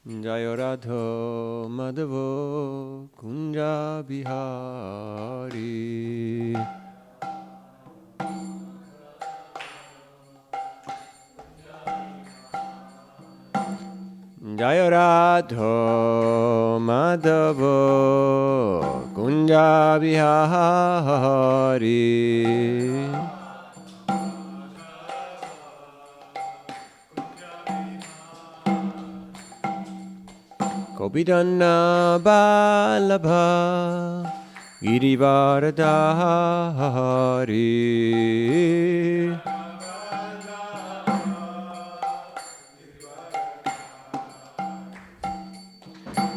Jaya Radha Madhava Kunja Bihari. Jaya Radha Madhava Kunja Bihari. Kopidana Balabha Girivardhari.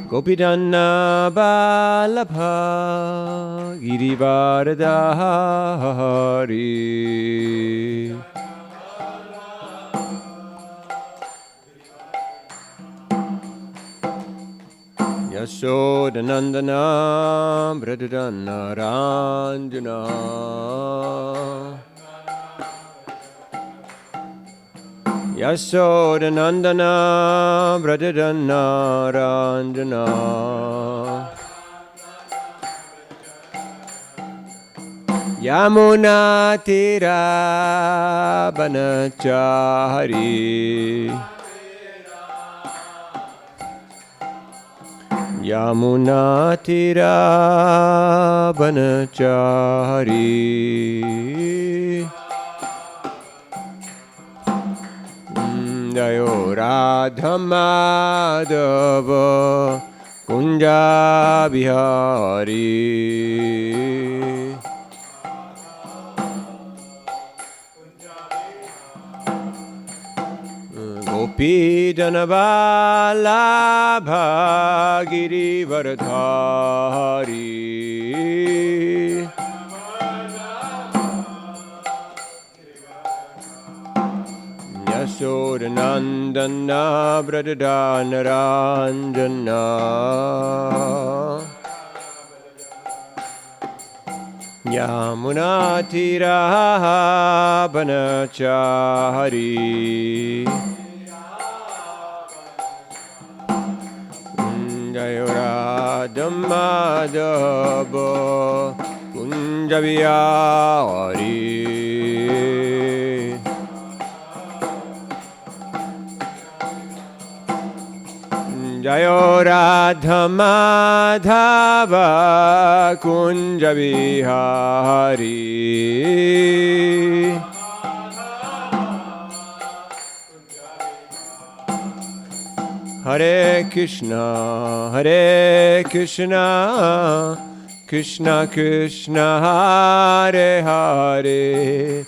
Kopidana Balabha Girivardhari. Yashodanandana Bradadana Ranjana. Yashodanandana Bradadana Ranjana. Yamuna Tira Banachari. Yamuna Tira Banachari. Jayo Radha Madhava Kunja Bihari. Gopi Janavalabha Girivardhari. Yashodanandana Bradadana Ranjana. Yamuna Tira Banachari. Jaya Radha Madhava Kunja Bihari. Jaya Radha Madhava Kunja Bihari. Hare Krishna, Hare Krishna, Krishna Krishna, Hare Hare,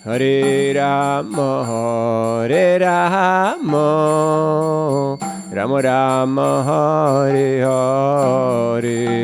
Hare Rama, Hare Rama, Rama Rama, Hare Hare.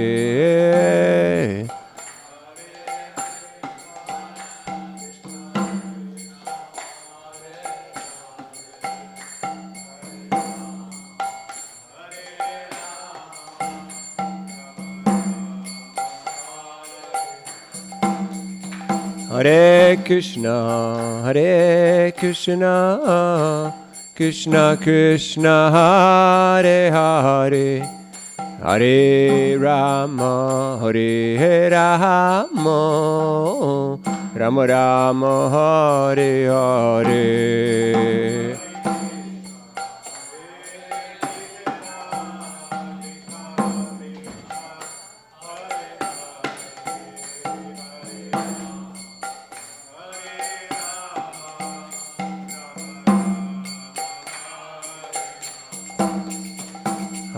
Hare Krishna, Hare Krishna, Krishna Krishna, Hare Hare, Hare Rama, Hare Rama, Rama Rama, Hare Hare.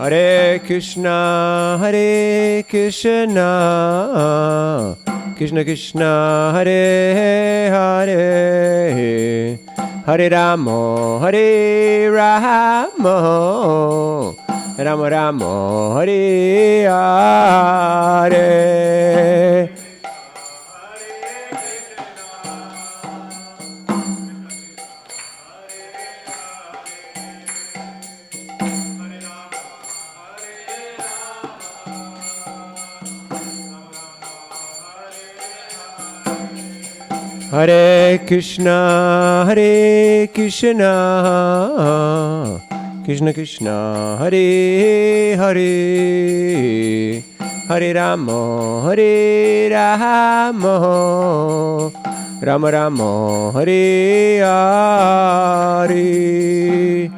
Hare Krishna, Hare Krishna, Krishna Krishna, Hare Hare, Hare Rama, Hare Rama, Rama Rama, Hare Hare. Hare Krishna, Krishna Krishna Krishna Hare Hare Hare Rama Hare Rama Rama Rama Hare Hare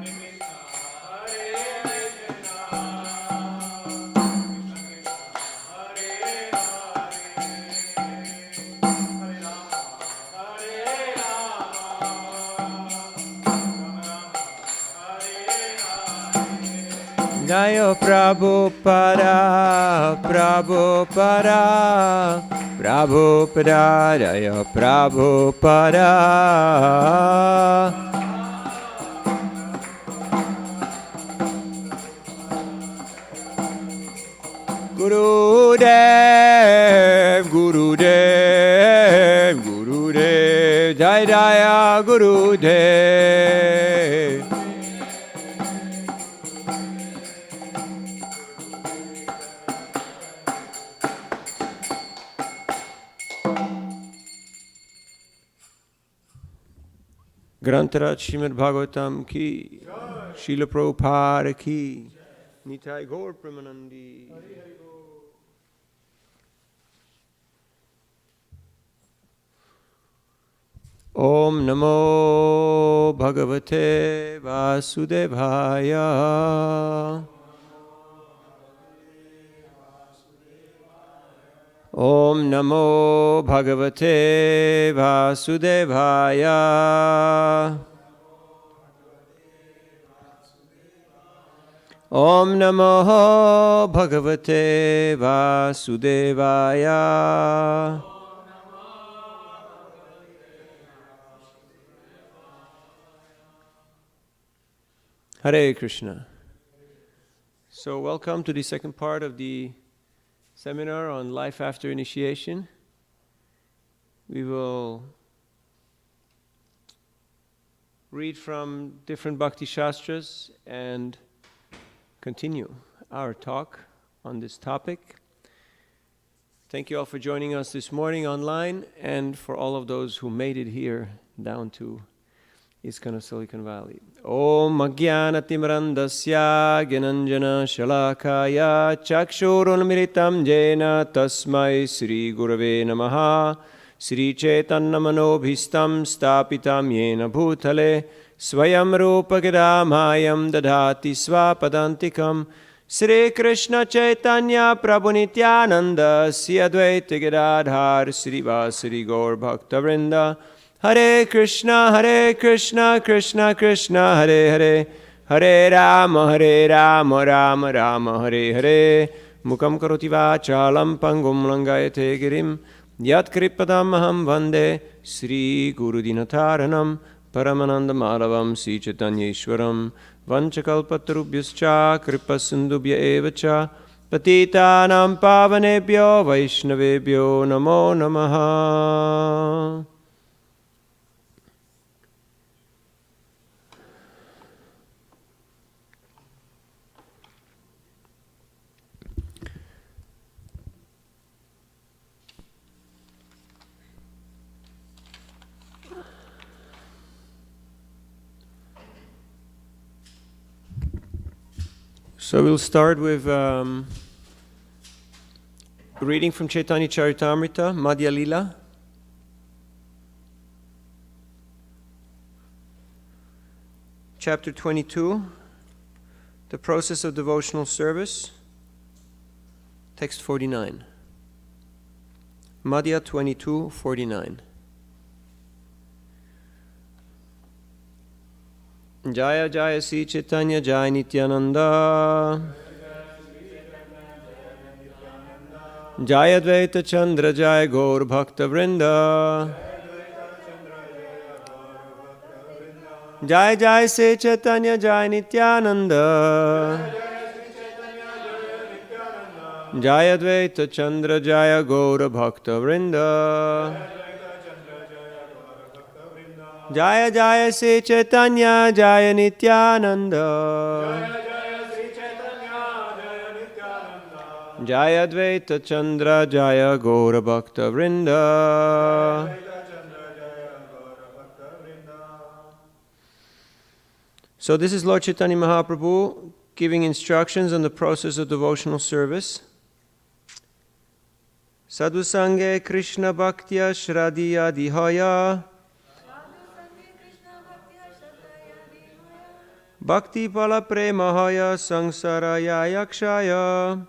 Jaya Prabhupada, Prabhupada, Prabhupada, Jaya Prabhupada. Gurudev, Gurudev, Gurudev, Jaya Jaya Gurudev. Grantaraj Srimad Bhagavatam ki, Srila Prabhupada ki, Nitai Gaur Premanandi. Om Namo Bhagavate Vasudevaya. Om Namo Bhagavate Vasudevaya. Om Namo Bhagavate Vasudevaya. Hare Krishna. So welcome to the second part of the seminar on life after initiation. We will read from different Bhakti Shastras and continue our talk on this topic. Thank you all for joining us this morning online and for all of those who made it here down to ISKCON of Silicon Valley. Om Ajnanatimrandasya Gyananjana Shalakaya Chakshurunmiritam Jena Tasmai Sri Gurave Namaha Sri Chaitanya Manobhistam Stapitam Yena Bhutale Swayam Rupa Gadamayam Dadhati Swapadantikam Sri Krishna Chaitanya Prabhu Nityananda Sri Advaita Gadadhar Sri Vasari Gaur Bhakta Vrinda Hare Krishna, Krishna Krishna, Hare Hare, Hare Rama, Rama Rama, Hare Hare. Mukam karoti vachalam pangum langayate girim, yat kripadam aham vande, Sri Guru Dinataranam, Paramananda Madhavam, Sri Chaitanya Ishwaram, Vanchakalpatarubhyascha, Kripasindubhya evacha, Patitanam pavanebhyo, Vaishnavebhyo, Namo Namaha. So we'll start with reading from Chaitanya Charitamrita, Madhya Lila. Chapter 22, the process of devotional service, text 49. Madhya 22:49. Jaya Jaya Sri Chaitanya Jaya Nityananda Jaya Dvaita Chandra Jaya Gaur Bhakta Vrinda Jaya Jaya Sri Chaitanya Jaya Nityananda Jaya Dvaita Chandra Jaya Gaur Bhakta Vrinda Jaya Jaya Sri Chaitanya Jaya Nityananda Jaya Dvaita Chandra Jaya Gaura Bhakta Vrinda. So this is Lord Chaitanya Mahaprabhu giving instructions on the process of devotional service. Sadhu-sanga Krishna bhaktya shradhiya dihaya bhakti pala premahaya sangsaraya yakshaya.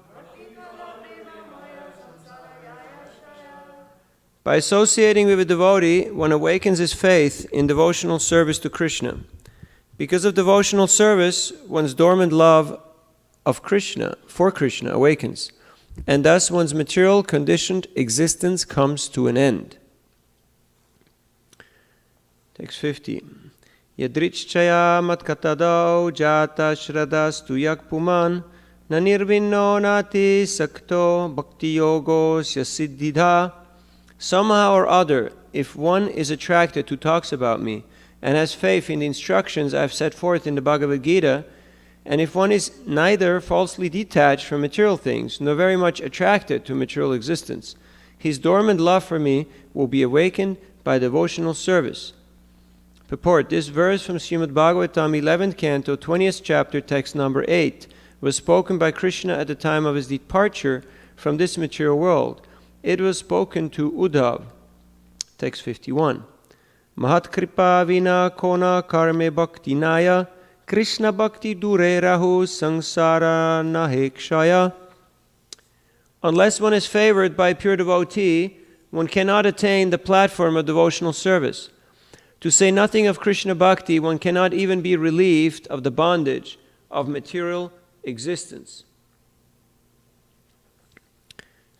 By associating with a devotee, one awakens his faith in devotional service to Krishna. Because of devotional service, one's dormant love of Krishna, for Krishna, awakens, and thus one's material conditioned existence comes to an end. Text 50. Yadrichchaya matkatadau jata shradas tuyak puman na nirvinno nati sakto bhakti yogos yasiddhidha. Somehow or other, if one is attracted to talks about me and has faith in the instructions I have set forth in the Bhagavad Gita, and if one is neither falsely detached from material things nor very much attracted to material existence, his dormant love for me will be awakened by devotional service. Purport: this verse from Srimad Bhagavatam, 11th canto, 20th chapter, text number 8, was spoken by Krishna at the time of his departure from this material world. It was spoken to Uddhav. Text 51. Mahat kripa vina kona karme bhakti naya Krishna bhakti dure rahu sangsara nahekshaya. Unless one is favored by a pure devotee, one cannot attain the platform of devotional service. To say nothing of Krishna bhakti, one cannot even be relieved of the bondage of material existence.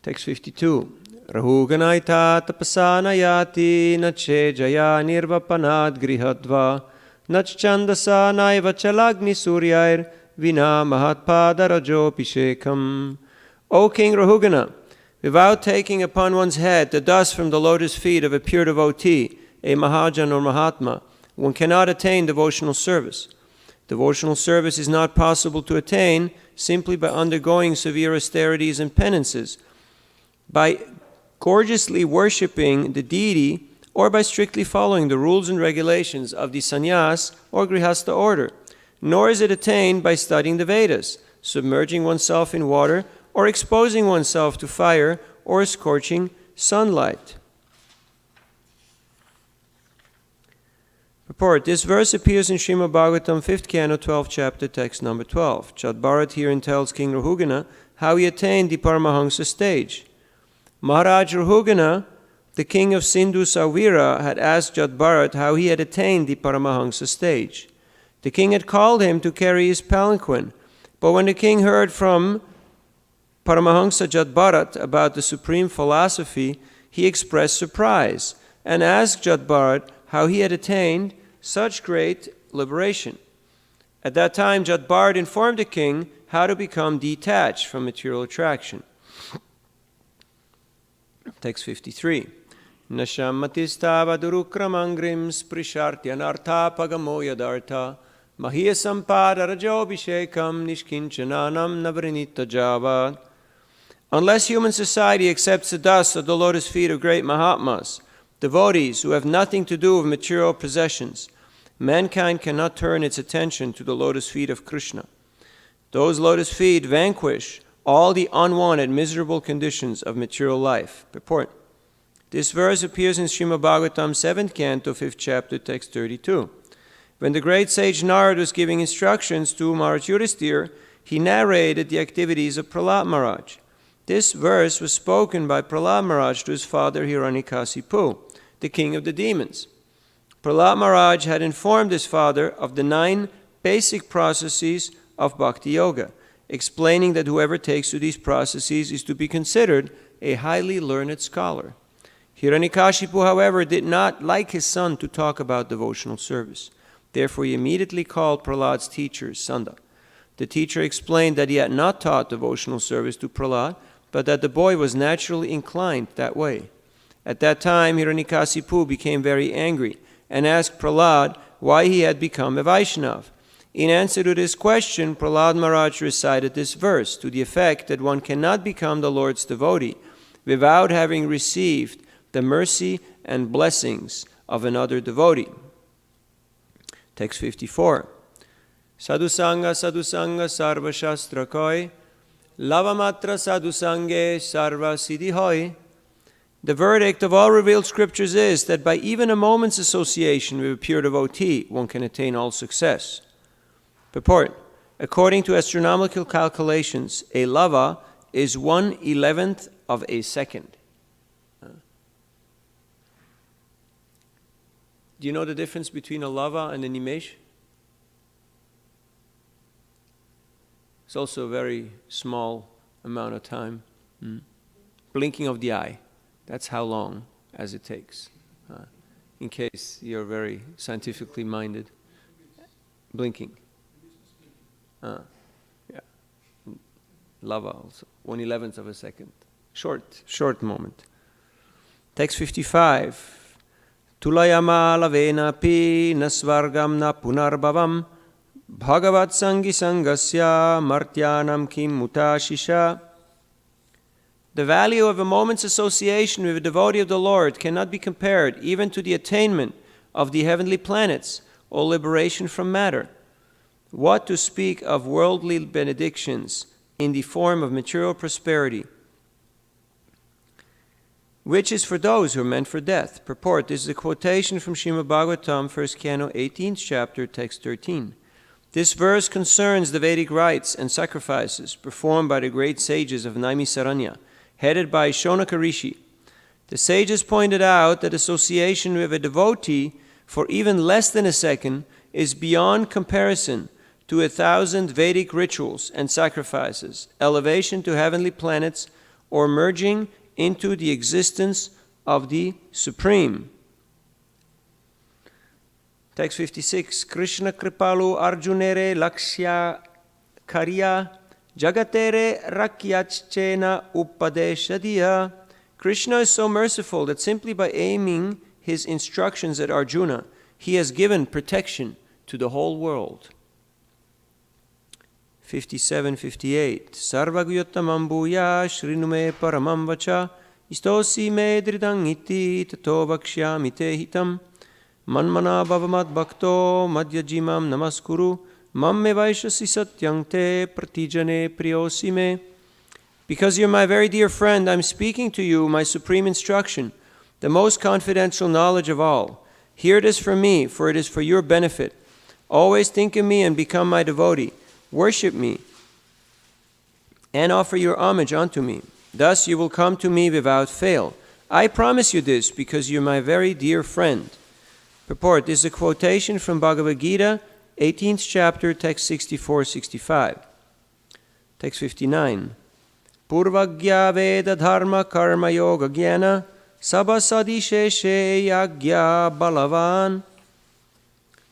Text 52. Rahuganaita tapasana yati nache jaya nirvapanad grihadva nach chandasa naiva chalagni suryair vina mahatpada rajo pishekam. O King Rahugana, without taking upon one's head the dust from the lotus feet of a pure devotee, a Mahajan or Mahatma, one cannot attain devotional service. Devotional service is not possible to attain simply by undergoing severe austerities and penances, by gorgeously worshipping the deity, or by strictly following the rules and regulations of the sannyas or grihastha order. Nor is it attained by studying the Vedas, submerging oneself in water, or exposing oneself to fire or scorching sunlight. Purport: this verse appears in Srimad Bhagavatam, 5th canto, 12th chapter, text number 12. Jat Bharat herein tells King Rahugana how he attained the Paramahansa stage. Maharaj Rahugana, the king of Sindhu Savira, had asked Jat Bharat how he had attained the Paramahansa stage. The king had called him to carry his palanquin, but when the king heard from Paramahansa Jat Bharat about the supreme philosophy, he expressed surprise and asked Jat Bharat how he had attained such great liberation. At that time, Jat Bharat informed the king how to become detached from material attraction. Text 53. Nasham matistava durukramangrim sprishartyanartha pagamo yadartha Mahiya sampada rajobhishekam nishkinchananam navrinita javad. Unless human society accepts the dust of the lotus feet of great Mahatmas, devotees who have nothing to do with material possessions, mankind cannot turn its attention to the lotus feet of Krishna. Those lotus feet vanquish all the unwanted, miserable conditions of material life. Purport: this verse appears in Srimad Bhagavatam, 7th canto, 5th chapter, text 32. When the great sage Narada was giving instructions to Maharaj Yudhisthira, he narrated the activities of Prahlad Maharaj. This verse was spoken by Prahlad Maharaj to his father Hiranyakasipu, the king of the demons. Prahlad Maharaj had informed his father of the 9 basic processes of Bhakti Yoga, explaining that whoever takes to these processes is to be considered a highly learned scholar. Hiranyakashipu, however, did not like his son to talk about devotional service. Therefore, he immediately called Prahlad's teacher, Sanda. The teacher explained that he had not taught devotional service to Prahlad, but that the boy was naturally inclined that way. At that time, Hiranyakasipu became very angry and asked Prahlad why he had become a Vaishnav. In answer to this question, Prahlad Maharaj recited this verse to the effect that one cannot become the Lord's devotee without having received the mercy and blessings of another devotee. Text 54. sadhu-sanga, sadhu-sanga, sarva shastra koi, lavamatra sadhu-sange, sarva siddhi hoi. The verdict of all revealed scriptures is that by even a moment's association with a pure devotee, one can attain all success. Purport: according to astronomical calculations, a lava is 1/11th of a second. Do you know the difference between a lava and an nimesh? It's also a very small amount of time. Blinking of the eye. That's how long as it takes. In case you're very scientifically minded. Blinking. Yeah. Lava also. 1/11th of a second. Short moment. Text 55. Tulayama lavena pi nasvargam na punarbhavam bhagavat sangi sangasya martyanam kim mutashisha. The value of a moment's association with a devotee of the Lord cannot be compared even to the attainment of the heavenly planets or liberation from matter. What to speak of worldly benedictions in the form of material prosperity, which is for those who are meant for death. Purport: this is a quotation from Srimad Bhagavatam, 1st Canto, 18th chapter, text 13. This verse concerns the Vedic rites and sacrifices performed by the great sages of Naimisaranya, headed by Shonaka Rishi. The sages pointed out that association with a devotee for even less than a second is beyond comparison to 1,000 Vedic rituals and sacrifices, elevation to heavenly planets, or merging into the existence of the Supreme. Text 56. Krishna kripalu arjunere lakshya karya jagatere rakyachchena upadeshadiya. Krishna is so merciful that simply by aiming his instructions at Arjuna, he has given protection to the whole world. 57-58. Sarvagyotamam bhuya shrinume paramam vacha istosi me dridang iti tato vakshyami te hitam manmana bhavamad bhakto madhyajimam namaskuru mamme vaishasi satyang te pratijane priyosi me. Because you're my very dear friend, I'm speaking to you my supreme instruction, the most confidential knowledge of all. Hear this from me, for it is for your benefit. Always think of me and become my devotee. Worship me and offer your homage unto me. Thus you will come to me without fail. I promise you this because you're my very dear friend. Purport: this is a quotation from Bhagavad Gita, 18th chapter, text 64-65. Text 59. Purvagya veda dharma karma yoga jnana sabasadi sheshe yagya balavan.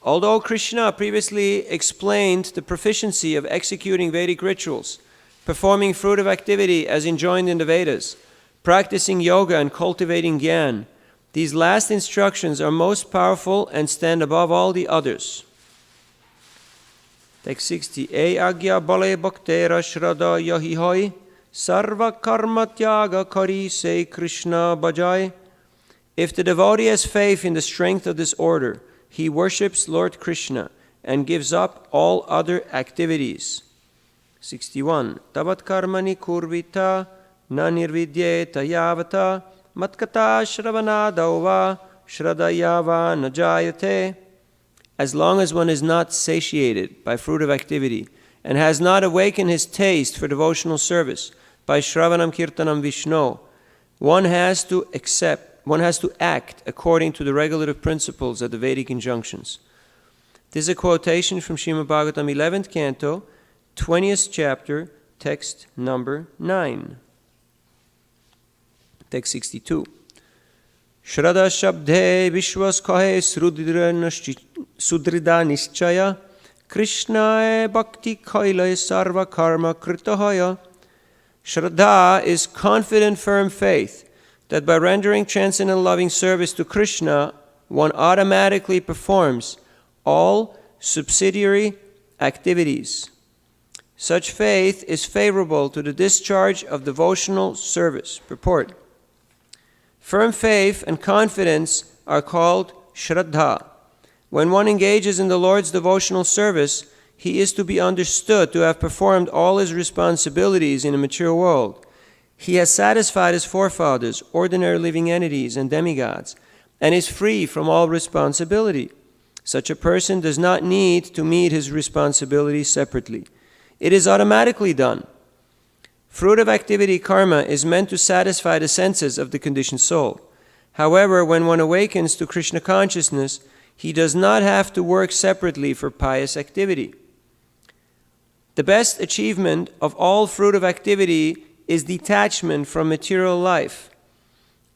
Although Krishna previously explained the proficiency of executing Vedic rituals, performing fruitive activity as enjoined in the Vedas, practicing yoga and cultivating jnana, these last instructions are most powerful and stand above all the others. Text 60. E agya bale bhaktera shraddha yahi hoi sarva karma tyaga kari se Krishna bhajai. If the devotee has faith in the strength of this order, he worships Lord Krishna and gives up all other activities. 61. Tavat karmani kurvita na nirvidyeta yavata matkata shravanadava shradayava najayate. As long as one is not satiated by fruitive activity and has not awakened his taste for devotional service by Shravanam Kirtanam Vishnu, one has to act according to the regulative principles of the Vedic injunctions. This is a quotation from Srimad Bhagavatam, 11th Canto, 20th chapter, text number 9. Text 62. Shraddha shabdhe vishwas kahe sudrida nischaya Krishnae bhakti kaile sarva karma kritahaya. Shraddha is confident, firm faith that by rendering transcendent loving service to Krishna, one automatically performs all subsidiary activities. Such faith is favorable to the discharge of devotional service. Purport: firm faith and confidence are called shraddha. When one engages in the Lord's devotional service, he is to be understood to have performed all his responsibilities in a mature world. He has satisfied his forefathers, ordinary living entities, and demigods, and is free from all responsibility. Such a person does not need to meet his responsibilities separately. It is automatically done. Fruit of activity karma is meant to satisfy the senses of the conditioned soul. However, when one awakens to Krishna consciousness, he does not have to work separately for pious activity. The best achievement of all fruit of activity is detachment from material life.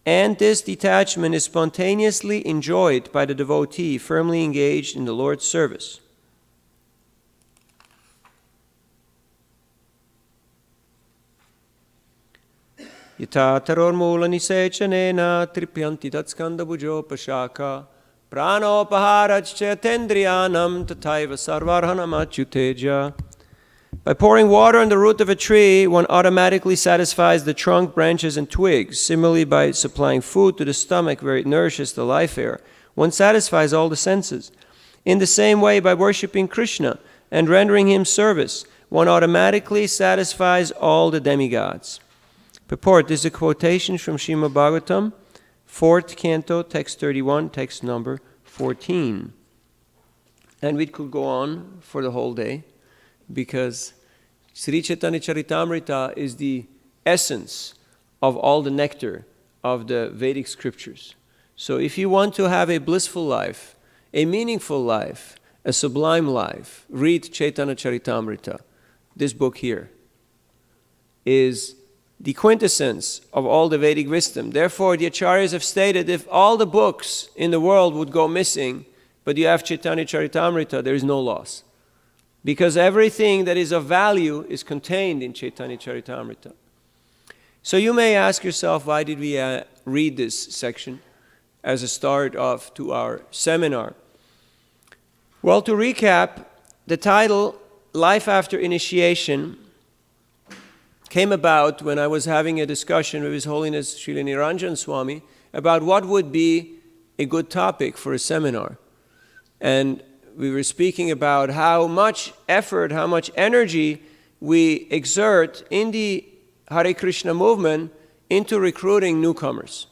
And this detachment is spontaneously enjoyed by the devotee firmly engaged in the Lord's service. Yata taror mula nisechanena tripyanti tatskanda bujopashaka pranopaharachya tendriyanam tataiva sarvarhanam achyuteja. By pouring water on the root of a tree, one automatically satisfies the trunk, branches, and twigs. Similarly, by supplying food to the stomach where it nourishes the life air, one satisfies all the senses. In the same way, by worshipping Krishna and rendering him service, one automatically satisfies all the demigods. Purport. This is a quotation from Srimad Bhagavatam, 4th canto, text 31, text number 14. And we could go on for the whole day, because Sri Chaitanya Charitamrita is the essence of all the nectar of the Vedic scriptures. So if you want to have a blissful life, a meaningful life, a sublime life, read Chaitanya Charitamrita. This book here is the quintessence of all the Vedic wisdom. Therefore, the Acharyas have stated, if all the books in the world would go missing, but you have Chaitanya Charitamrita, there is no loss. Because everything that is of value is contained in Chaitanya Charitamrita. So you may ask yourself, why did we read this section as a start off to our seminar? Well, to recap, the title, Life After Initiation, came about when I was having a discussion with His Holiness Srila Niranjan Swami about what would be a good topic for a seminar. And we were speaking about how much effort, how much energy we exert in the Hare Krishna movement into recruiting newcomers.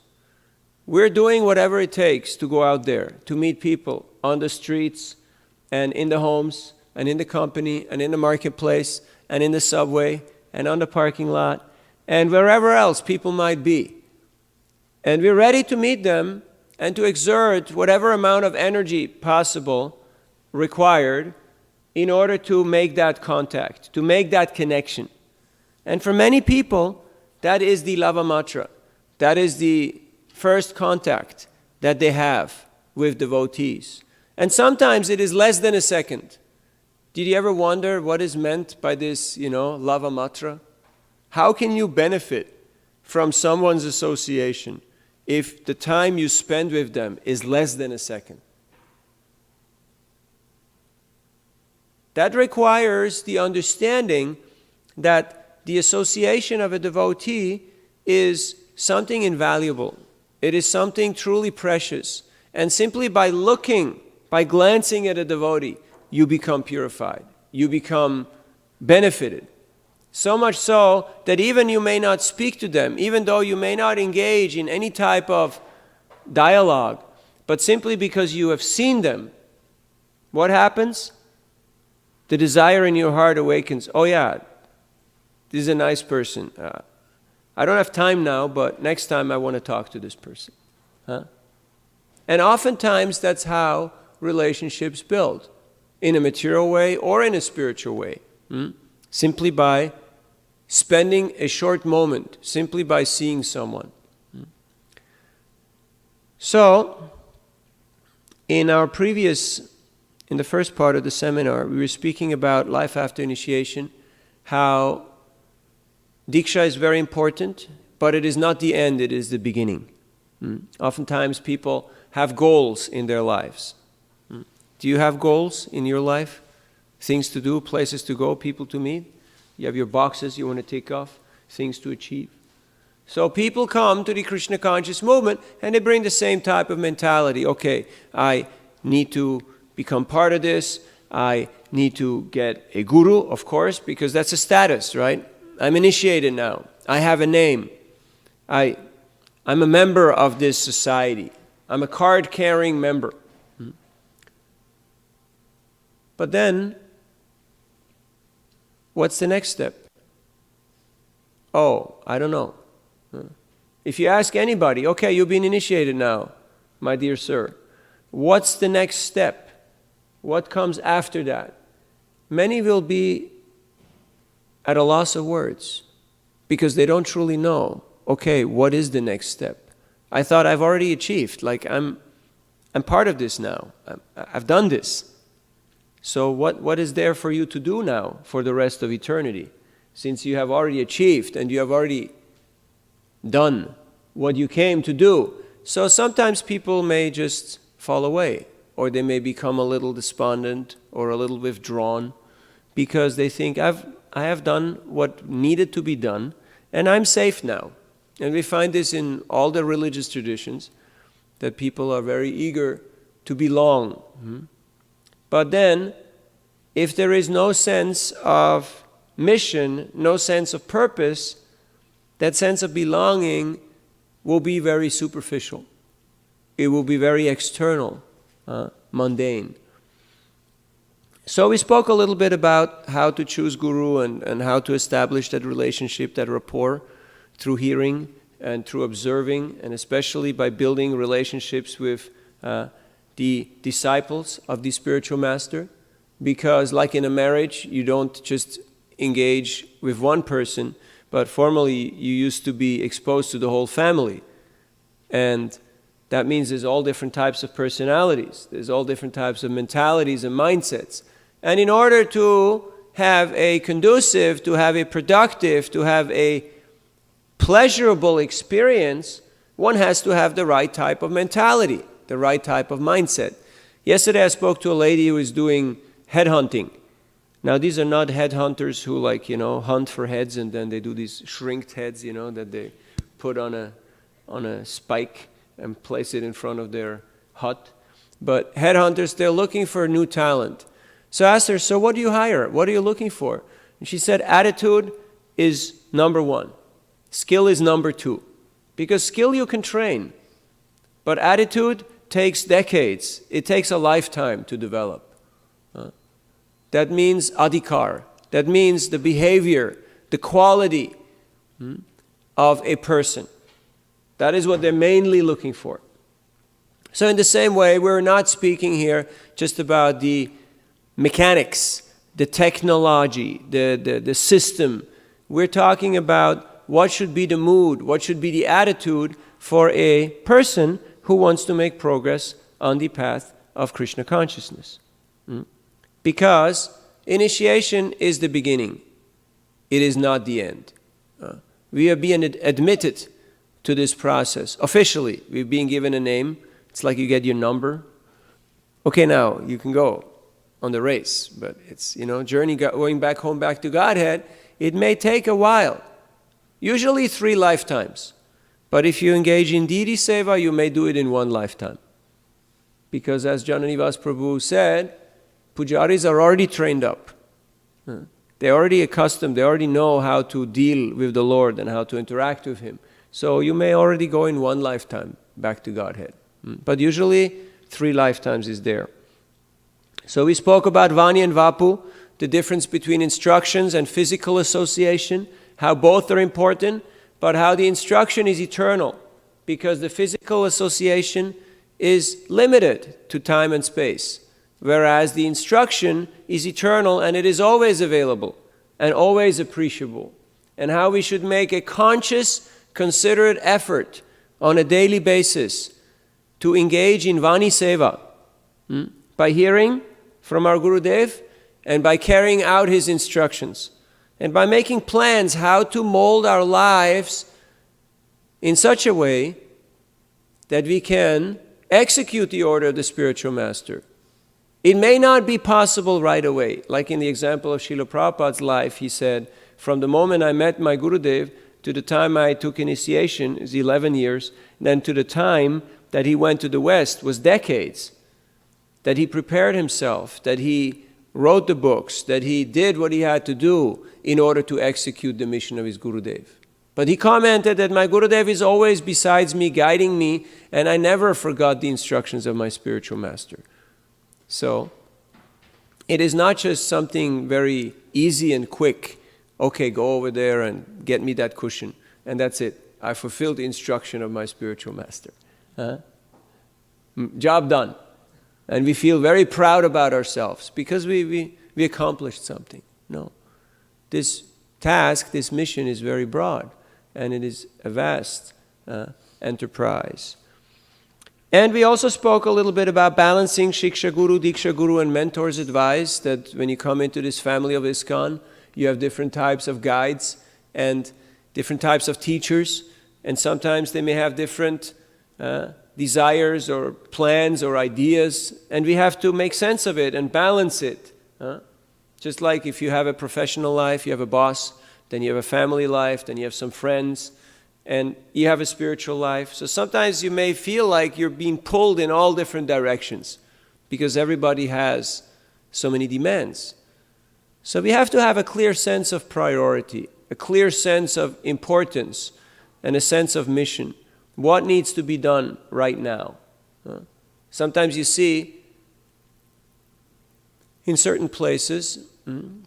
We're doing whatever it takes to go out there, to meet people on the streets and in the homes and in the company and in the marketplace and in the subway and on the parking lot and wherever else people might be. And we're ready to meet them and to exert whatever amount of energy possible required in order to make that contact, to make that connection. And for many people, that is the lava matra. That is the first contact that they have with devotees. And sometimes it is less than a second. Did you ever wonder what is meant by this, lava matra? How can you benefit from someone's association if the time you spend with them is less than a second? That requires the understanding that the association of a devotee is something invaluable. It is something truly precious. And simply by looking, by glancing at a devotee, you become purified. You become benefited. So much so that even you may not speak to them, even though you may not engage in any type of dialogue, but simply because you have seen them, what happens? The desire in your heart awakens. Oh yeah, this is a nice person. I don't have time now, but next time I want to talk to this person. And oftentimes that's how relationships build, in a material way or in a spiritual way. Simply by spending a short moment, simply by seeing someone. So, in the first part of the seminar, we were speaking about life after initiation, how Diksha is very important, but it is not the end, it is the beginning. Oftentimes people have goals in their lives. Do you have goals in your life? Things to do, places to go, people to meet? You have your boxes you want to tick off, things to achieve. So people come to the Krishna conscious movement and they bring the same type of mentality. Okay, I need to become part of this. I need to get a guru, of course, because that's a status, right? I'm initiated now. I have a name. I'm a member of this society. I'm a card-carrying member. But then, what's the next step? Oh, I don't know. If you ask anybody, okay, you've been initiated now, my dear sir, what's the next step? What comes after that? Many will be at a loss of words because they don't truly know, okay, what is the next step? I thought I've already achieved, like I'm part of this now. I've done this. So what is there for you to do now for the rest of eternity? Since you have already achieved and you have already done what you came to do. So sometimes people may just fall away, or they may become a little despondent or a little withdrawn because they think, I have done what needed to be done and I'm safe now. And we find this in all the religious traditions, that people are very eager to belong. But then, if there is no sense of mission, no sense of purpose, that sense of belonging will be very superficial. It will be very external, mundane. So we spoke a little bit about how to choose guru and how to establish that relationship, that rapport, through hearing and through observing, and especially by building relationships with the disciples of the spiritual master. Because like in a marriage, you don't just engage with one person, but formerly you used to be exposed to the whole family. And that means there's all different types of personalities. There's all different types of mentalities and mindsets. And in order to have a conducive, to have a productive, to have a pleasurable experience, one has to have the right type of mentality, the right type of mindset. Yesterday I spoke to a lady who is doing headhunting. Now these are not headhunters who hunt for heads and then they do these shrinked heads, that they put on a spike and place it in front of their hut. But headhunters, they're looking for new talent. So I asked her, so what do you hire? What are you looking for? And she said, attitude is number one. Skill is number two. Because skill you can train. But attitude takes decades. It takes a lifetime to develop. That means adhikar. That means the behavior, the quality of a person. That is what they're mainly looking for. So in the same way, we're not speaking here just about the mechanics, the technology, the system. We're talking about what should be the mood, what should be the attitude for a person who wants to make progress on the path of Krishna consciousness. Because initiation is the beginning. It is not the end. We are being admitted to this process. Officially, we're being given a name. It's like you get your number. Okay, now you can go on the race. But it's, journey going back home, back to Godhead, it may take a while. Usually 3 lifetimes. But if you engage in deity seva, you may do it in 1 lifetime. Because as Jananivas Prabhu said, pujaris are already trained up. They're already accustomed, they already know how to deal with the Lord and how to interact with Him. So you may already go in 1 lifetime back to Godhead. But usually 3 lifetimes is there. So we spoke about Vani and Vapu, the difference between instructions and physical association, how both are important, but how the instruction is eternal, because the physical association is limited to time and space, whereas the instruction is eternal and it is always available and always appreciable, and how we should make a conscious, considerate effort on a daily basis to engage in Vani seva by hearing from our Gurudev and by carrying out his instructions and by making plans how to mold our lives in such a way that we can execute the order of the spiritual master. It may not be possible right away. Like in the example of Srila Prabhupada's life, he said, from the moment I met my Gurudev to the time I took initiation is 11 years, and then to the time that he went to the West was decades. That he prepared himself, that he wrote the books, that he did what he had to do in order to execute the mission of his Gurudev. But he commented that my Gurudev is always besides me, guiding me, and I never forgot the instructions of my spiritual master. So, it is not just something very easy and quick. Okay, go over there and get me that cushion, and that's it. I fulfilled the instruction of my spiritual master. Job done. And we feel very proud about ourselves because we accomplished something. No. This task, this mission is very broad, and it is a vast enterprise. And we also spoke a little bit about balancing Shiksha Guru, Diksha Guru, and mentor's advice, that when you come into this family of ISKCON, you have different types of guides and different types of teachers, and sometimes they may have different desires or plans or ideas, and we have to make sense of it and balance it. Just like if you have a professional life, you have a boss, then you have a family life, then you have some friends, and you have a spiritual life. So sometimes you may feel like you're being pulled in all different directions because everybody has so many demands. So we have to have a clear sense of priority, a clear sense of importance, and a sense of mission. What needs to be done right now? Sometimes you see in certain places,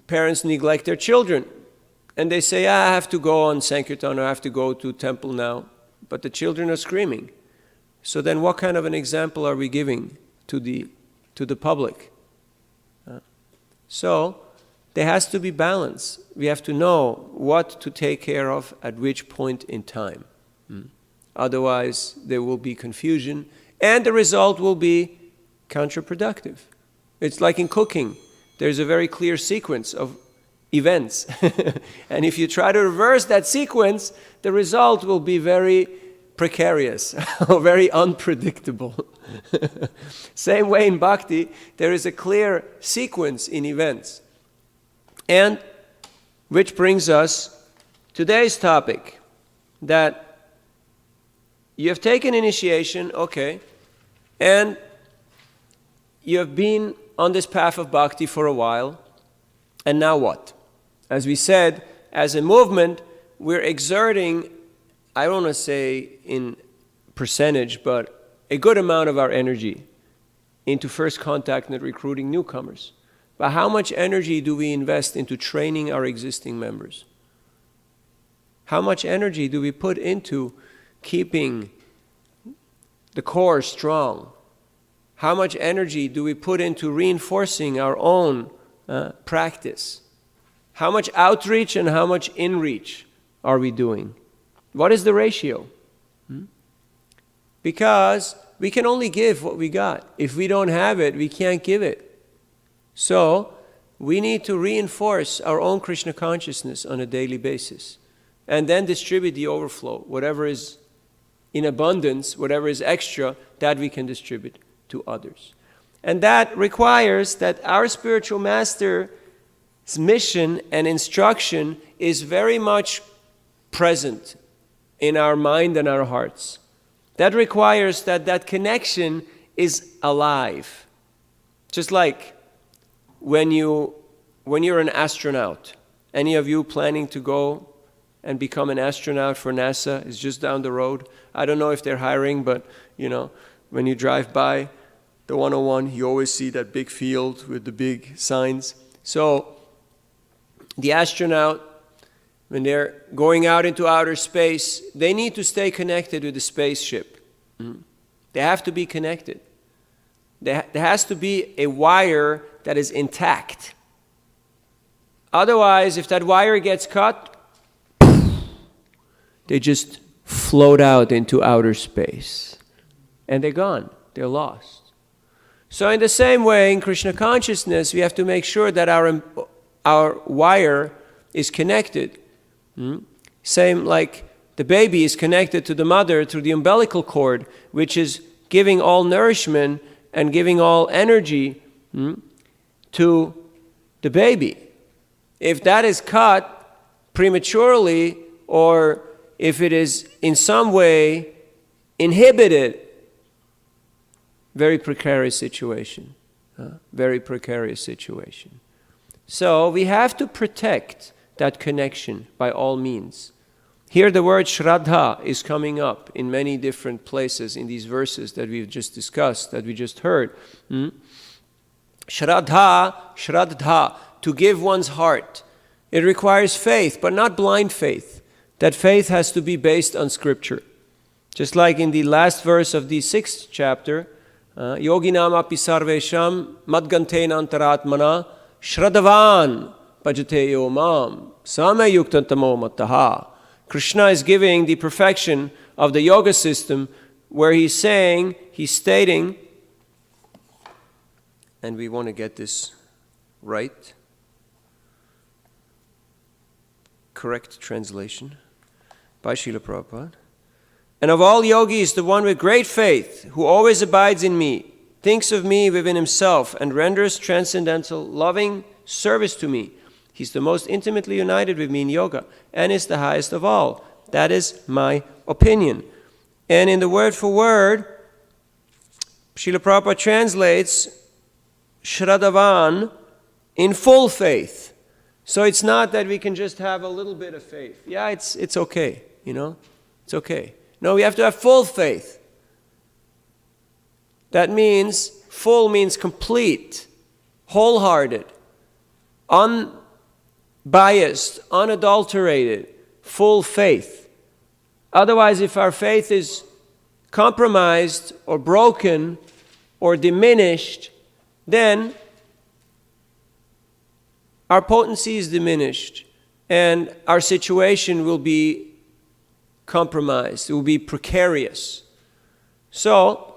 parents neglect their children. And they say, I have to go on Sankirtan, or I have to go to temple now. But the children are screaming. So then what kind of an example are we giving to the public? So there has to be balance. We have to know what to take care of at which point in time. Otherwise, there will be confusion, and the result will be counterproductive. It's like in cooking. There's a very clear sequence of events. And if you try to reverse that sequence, the result will be very precarious or very unpredictable. Same way in bhakti, there is a clear sequence in events. And which brings us to today's topic, that you have taken initiation, okay, and you have been on this path of bhakti for a while, and now what? As we said, as a movement, we're exerting, I don't want to say in percentage, but a good amount of our energy into first contact and recruiting newcomers. But how much energy do we invest into training our existing members? How much energy do we put into keeping the core strong? How much energy do we put into reinforcing our own practice? How much outreach and how much inreach are we doing? What is the ratio? Because we can only give what we got. If we don't have it, we can't give it. So we need to reinforce our own Krishna consciousness on a daily basis, and then distribute the overflow, whatever is in abundance, whatever is extra, that we can distribute to others. And that requires that our spiritual master's mission and instruction is very much present in our mind and our hearts. That requires that connection is alive. Just like when you're an astronaut. Any of you planning to go and become an astronaut for NASA? Is just down the road. I don't know if they're hiring, but when you drive by the 101, you always see that big field with the big signs. So the astronaut, when they're going out into outer space, they need to stay connected with the spaceship. They have to be connected. There has to be a wire that is intact. Otherwise, if that wire gets cut, they just float out into outer space. And they're gone. They're lost. So in the same way, in Krishna consciousness, we have to make sure that our wire is connected. Same like the baby is connected to the mother through the umbilical cord, which is giving all nourishment and giving all energy to the baby. If that is cut prematurely, or if it is in some way inhibited, very precarious situation. Very precarious situation. So we have to protect that connection by all means. Here the word Shraddha is coming up in many different places in these verses that we've just discussed, that we just heard. Shraddha, to give one's heart. It requires faith, but not blind faith. That faith has to be based on Scripture. Just like in the last verse of the 6th chapter, Yoginam api sarvesham madgantein antaratmana shradhavan bhajate yo mam same yuktantamo mataha. Krishna is giving the perfection of the yoga system where he's stating, and we want to get this right, correct translation by Srila Prabhupada. And of all yogis, the one with great faith, who always abides in me, thinks of me within himself, and renders transcendental, loving service to me. He's the most intimately united with me in yoga, and is the highest of all. That is my opinion. And in the word for word, Srila Prabhupada translates Shraddhavan in full faith. So it's not that we can just have a little bit of faith. Yeah, it's okay, it's okay. No, we have to have full faith. That means, full means complete, wholehearted, unbiased, unadulterated, full faith. Otherwise, if our faith is compromised or broken or diminished, then our potency is diminished and our situation will be compromised. It will be precarious. So,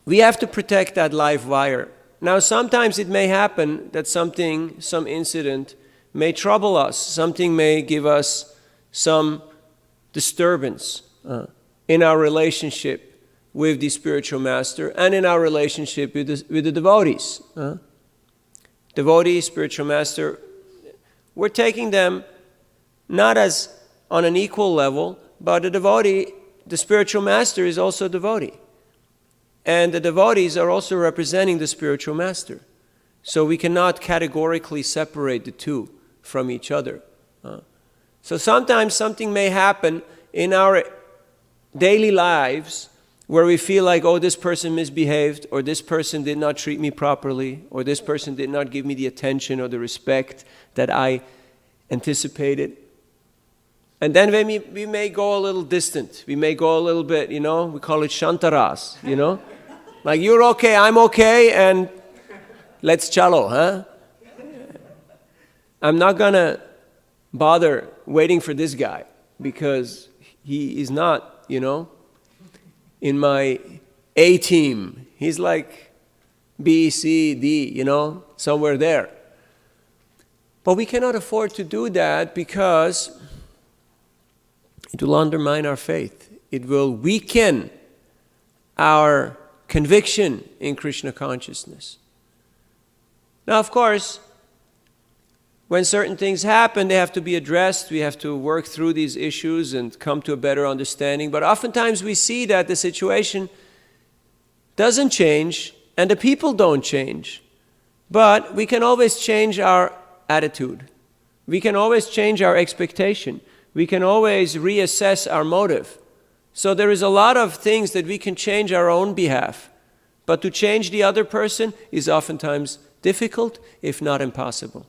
we have to protect that live wire. Now, sometimes it may happen that some incident may trouble us. Something may give us some disturbance in our relationship with the spiritual master and in our relationship with the devotees. Devotee, spiritual master, we're taking them not as on an equal level, but the devotee, the spiritual master is also a devotee. And the devotees are also representing the spiritual master. So we cannot categorically separate the two from each other. So sometimes something may happen in our daily lives where we feel like, oh, this person misbehaved, or this person did not treat me properly, or this person did not give me the attention or the respect that I anticipated. And then we may go a little distant. We may go a little bit, we call it shantaras, Like, you're okay, I'm okay, and let's chalo, huh? I'm not going to bother waiting for this guy because he is not, in my A team. He's like B, C, D, somewhere there. But we cannot afford to do that because it will undermine our faith. It will weaken our conviction in Krishna consciousness. Now, of course, when certain things happen, they have to be addressed. We have to work through these issues and come to a better understanding. But oftentimes we see that the situation doesn't change and the people don't change. But we can always change our attitude. We can always change our expectation. We can always reassess our motive. So there is a lot of things that we can change our own behalf. But to change the other person is oftentimes difficult, if not impossible.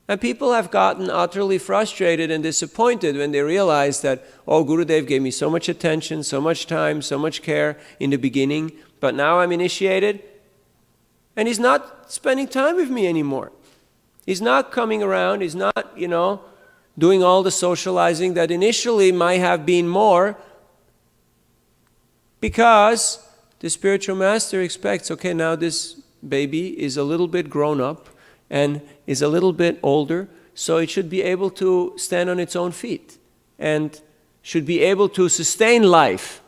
And people have gotten utterly frustrated and disappointed when they realize that, oh, Gurudev gave me so much attention, so much time, so much care in the beginning, but now I'm initiated, and he's not spending time with me anymore. He's not coming around, he's not, doing all the socializing that initially might have been more, because the spiritual master expects, okay, now this baby is a little bit grown up and is a little bit older, so it should be able to stand on its own feet and should be able to sustain life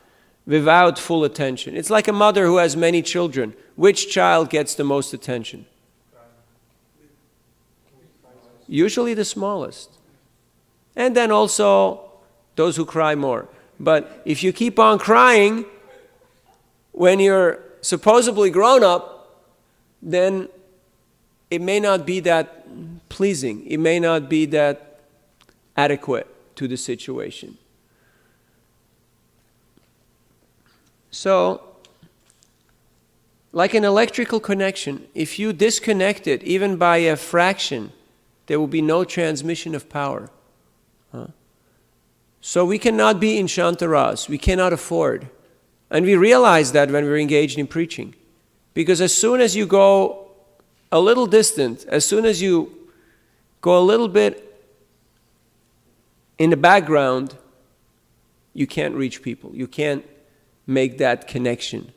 without full attention. It's like a mother who has many children. Which child gets the most attention? Usually the smallest. And then also those who cry more. But if you keep on crying when you're supposedly grown up, then it may not be that pleasing. It may not be that adequate to the situation. So, like an electrical connection, if you disconnect it even by a fraction, there will be no transmission of power. So we cannot be in Shantaras. We cannot afford. And we realize that when we're engaged in preaching. Because as soon as you go a little distant, as soon as you go a little bit in the background, you can't reach people. You can't make that connection.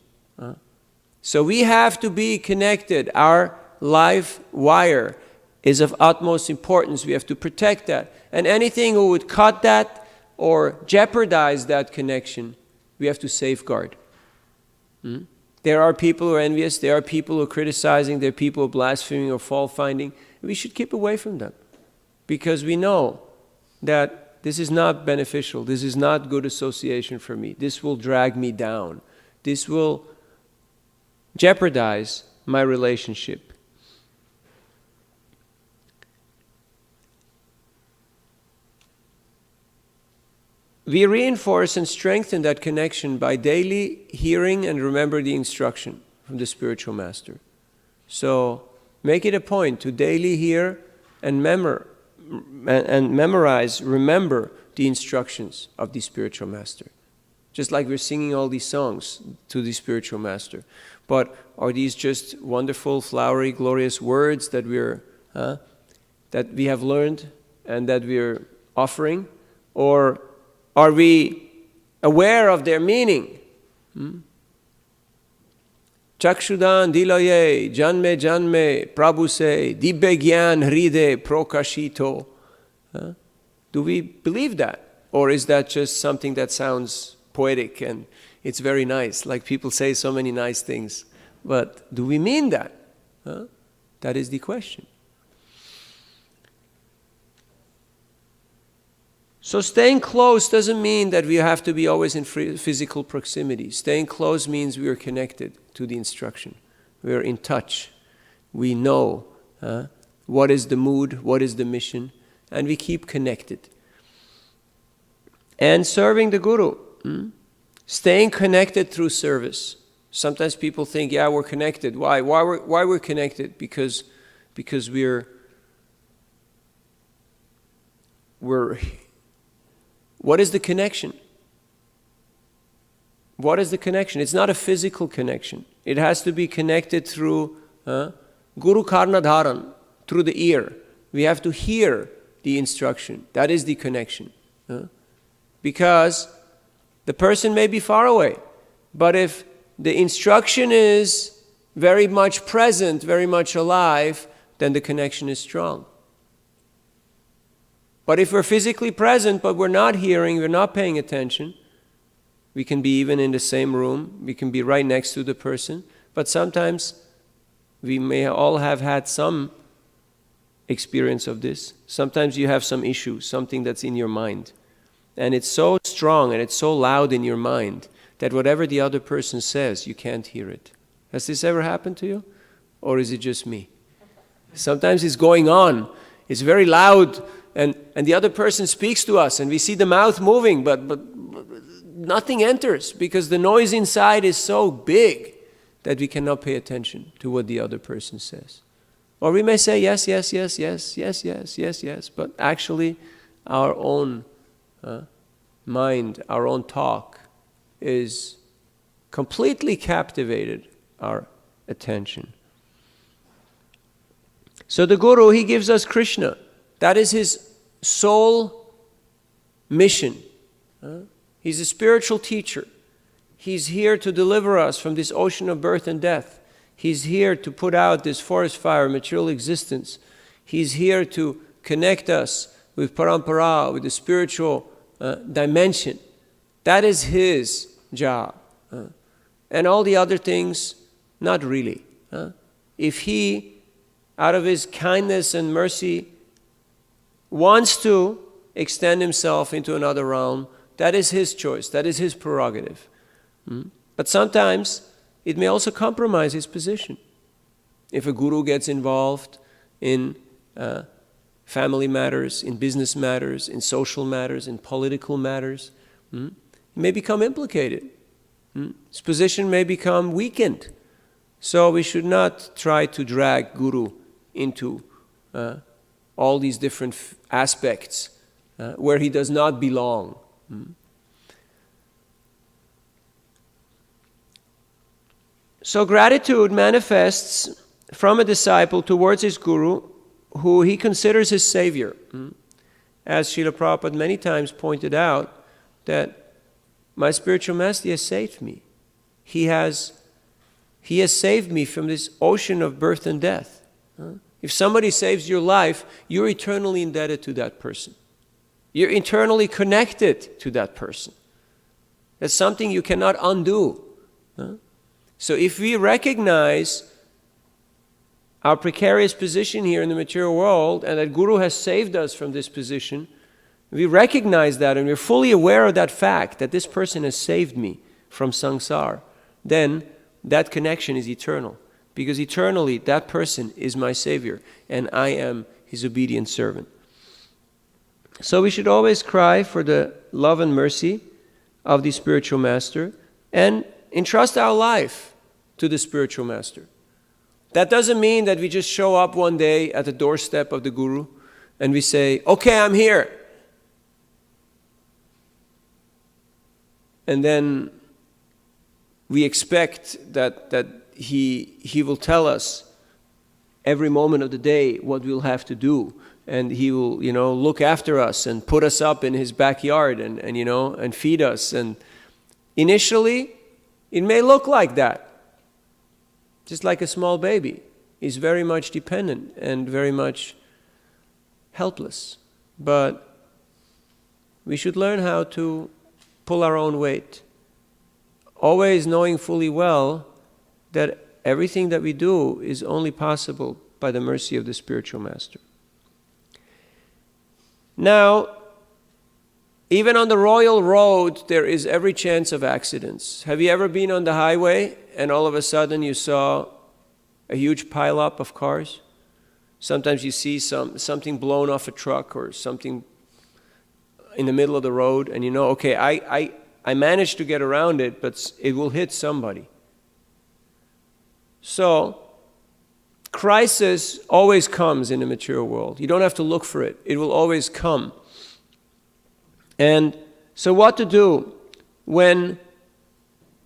So we have to be connected. Our life wire is of utmost importance. We have to protect that. And anything that would cut that or jeopardize that connection, we have to safeguard. There are people who are envious. There are people who are criticizing. There are people who are blaspheming or fault-finding. We should keep away from them because we know that this is not beneficial. This is not good association for me. This will drag me down. This will jeopardize my relationship. We reinforce and strengthen that connection by daily hearing and remember the instruction from the spiritual master. So make it a point to daily hear and memorize, remember the instructions of the spiritual master. Just like we're singing all these songs to the spiritual master. But are these just wonderful, flowery, glorious words that that we have learned and that we're offering? Or are we aware of their meaning? Chakshudan dilaye, janme janme, prabhuse, dibbe gyan hride prokashito. Do we believe that? Or is that just something that sounds poetic and it's very nice, like people say so many nice things. But do we mean that? That is the question. So staying close doesn't mean that we have to be always in physical proximity. Staying close means we are connected to the instruction. We are in touch. We know what is the mood, what is the mission, and we keep connected. And serving the Guru. Staying connected through service. Sometimes people think, yeah, we're connected. Why? Why we're connected? Because we're what is the connection? What is the connection? It's not a physical connection. It has to be connected through Guru Karna Dharan, through the ear. We have to hear the instruction. That is the connection. Because the person may be far away, but if the instruction is very much present, very much alive, then the connection is strong. But if we're physically present, but we're not hearing, we're not paying attention, we can be even in the same room, we can be right next to the person, but sometimes we may all have had some experience of this. Sometimes you have some issue, something that's in your mind. And it's so strong and it's so loud in your mind that whatever the other person says, you can't hear it. Has this ever happened to you? Or is it just me? Sometimes it's going on. It's very loud and the other person speaks to us and we see the mouth moving, but nothing enters because the noise inside is so big that we cannot pay attention to what the other person says. Or we may say yes, yes, yes, yes, yes, yes, yes, yes, but actually our own mind, our own talk is completely captivated our attention. So the Guru, he gives us Krishna. That is his sole mission. He's a spiritual teacher. He's here to deliver us from this ocean of birth and death. He's here to put out this forest fire of material existence. He's here to connect us with parampara, with the spiritual dimension. That is his job. And all the other things, not really. If he, out of his kindness and mercy, wants to extend himself into another realm, that is his choice, that is his prerogative. But sometimes it may also compromise his position. If a guru gets involved in family matters, in business matters, in social matters, in political matters, he may become implicated. His position may become weakened. So we should not try to drag guru into all these different aspects where he does not belong. So gratitude manifests from a disciple towards his guru, who he considers his savior. As Srila Prabhupada many times pointed out, that my spiritual master has saved me. He has saved me from this ocean of birth and death. If somebody saves your life, you're eternally indebted to that person. You're eternally connected to that person. That's something you cannot undo. So if we recognize our precarious position here in the material world, and that Guru has saved us from this position, we recognize that and we're fully aware of that fact, that this person has saved me from samsara, then that connection is eternal. Because eternally, that person is my savior, and I am his obedient servant. So we should always cry for the love and mercy of the spiritual master, and entrust our life to the spiritual master. That doesn't mean that we just show up one day at the doorstep of the guru and we say, okay, I'm here. And then we expect that he will tell us every moment of the day what we'll have to do. And he will, look after us and put us up in his backyard and feed us. And initially, it may look like that. Just like a small baby is very much dependent and very much helpless. But we should learn how to pull our own weight, always knowing fully well that everything that we do is only possible by the mercy of the spiritual master. Now, even on the royal road, there is every chance of accidents. Have you ever been on the highway and all of a sudden you saw a huge pileup of cars? Sometimes you see something blown off a truck or something in the middle of the road, and okay, I managed to get around it, but it will hit somebody. So, crisis always comes in the material world. You don't have to look for it. It will always come. And so what to do when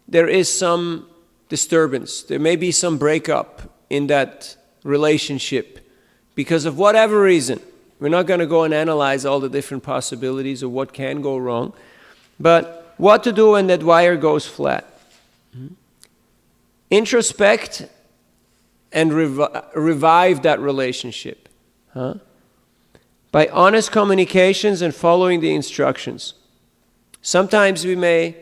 there is some disturbance? There may be some breakup in that relationship because of whatever reason. We're not going to go and analyze all the different possibilities of what can go wrong. But what to do when that wire goes flat? Introspect and revive that relationship. By honest communications and following the instructions. Sometimes we may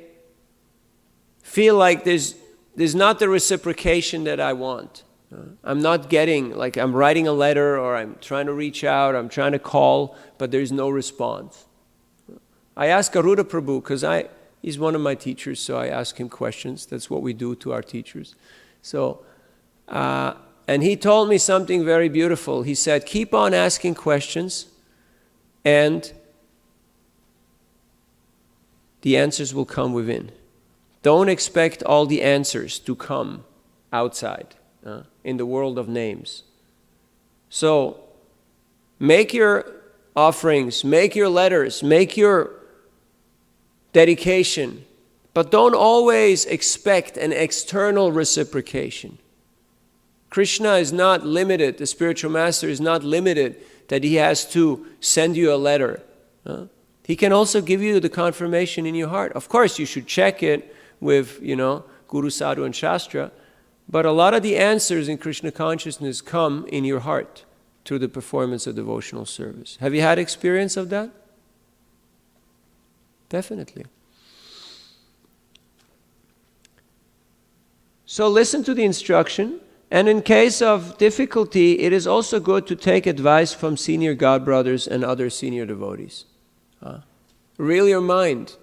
feel like there's not the reciprocation that I want. I'm not getting, like I'm writing a letter or I'm trying to reach out, I'm trying to call, but there's no response. I ask Garuda Prabhu, because he's one of my teachers, so I ask him questions. That's what we do to our teachers. So, and he told me something very beautiful. He said, keep on asking questions, and the answers will come within. Don't expect all the answers to come outside, in the world of names. So, make your offerings, make your letters, make your dedication, but don't always expect an external reciprocation. Krishna is not limited, the spiritual master is not limited that he has to send you a letter. He can also give you the confirmation in your heart. Of course, you should check it with, Guru, Sadhu, and Shastra, but a lot of the answers in Krishna consciousness come in your heart through the performance of devotional service. Have you had experience of that? Definitely. So listen to the instruction. And in case of difficulty, it is also good to take advice from senior godbrothers and other senior devotees. Reel your mind.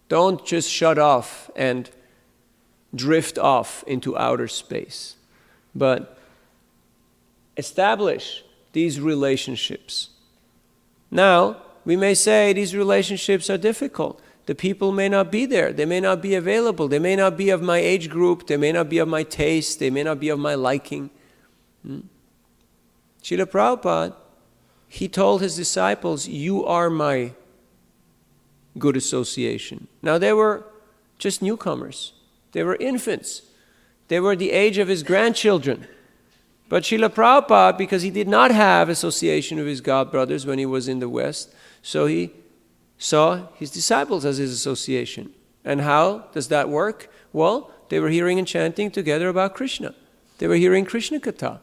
Don't just shut off and drift off into outer space, but establish these relationships. Now, we may say these relationships are difficult. The people may not be there. They may not be available. They may not be of my age group. They may not be of my taste. They may not be of my liking. Srila Prabhupada, he told his disciples, you are my good association. Now they were just newcomers. They were infants. They were the age of his grandchildren. But Srila Prabhupada, because he did not have association with his godbrothers when he was in the West, so he saw his disciples as his association. And how does that work? Well, they were hearing and chanting together about Krishna. They were hearing Krishna Katha.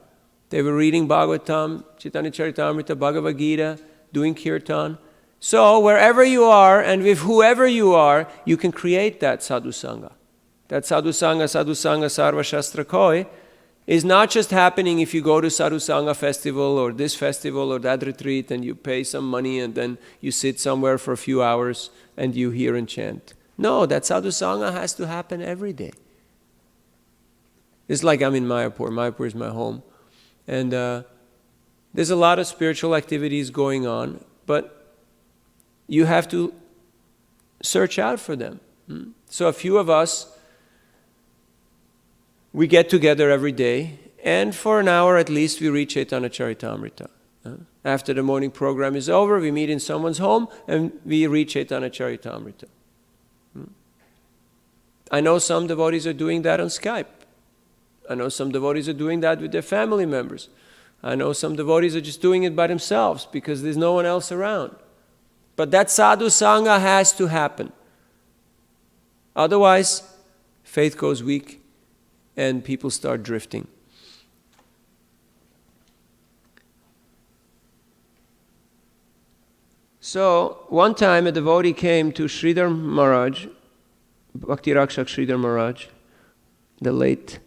They were reading Bhagavatam, Chaitanya Charitamrita, Bhagavad Gita, doing Kirtan. So wherever you are and with whoever you are, you can create that sadhu-sanga. That sadhu-sanga, sarva shastra koi, is not just happening if you go to sadhu-sanga festival or this festival or that retreat and you pay some money and then you sit somewhere for a few hours and you hear and chant. No, that sadhu-sanga has to happen every day. It's like I'm in Mayapur. Mayapur is my home. And there's a lot of spiritual activities going on, but you have to search out for them. So a few of us, we get together every day, and for an hour at least we read Chaitanya Charitamrita. After the morning program is over, we meet in someone's home and we read Chaitanya Charitamrita. I know some devotees are doing that on Skype. I know some devotees are doing that with their family members. I know some devotees are just doing it by themselves because there's no one else around. But that sadhu-sanga has to happen. Otherwise, faith goes weak and people start drifting. So, one time a devotee came to Sridhar Maharaj, Bhakti Rakshak Sridhar Maharaj, the late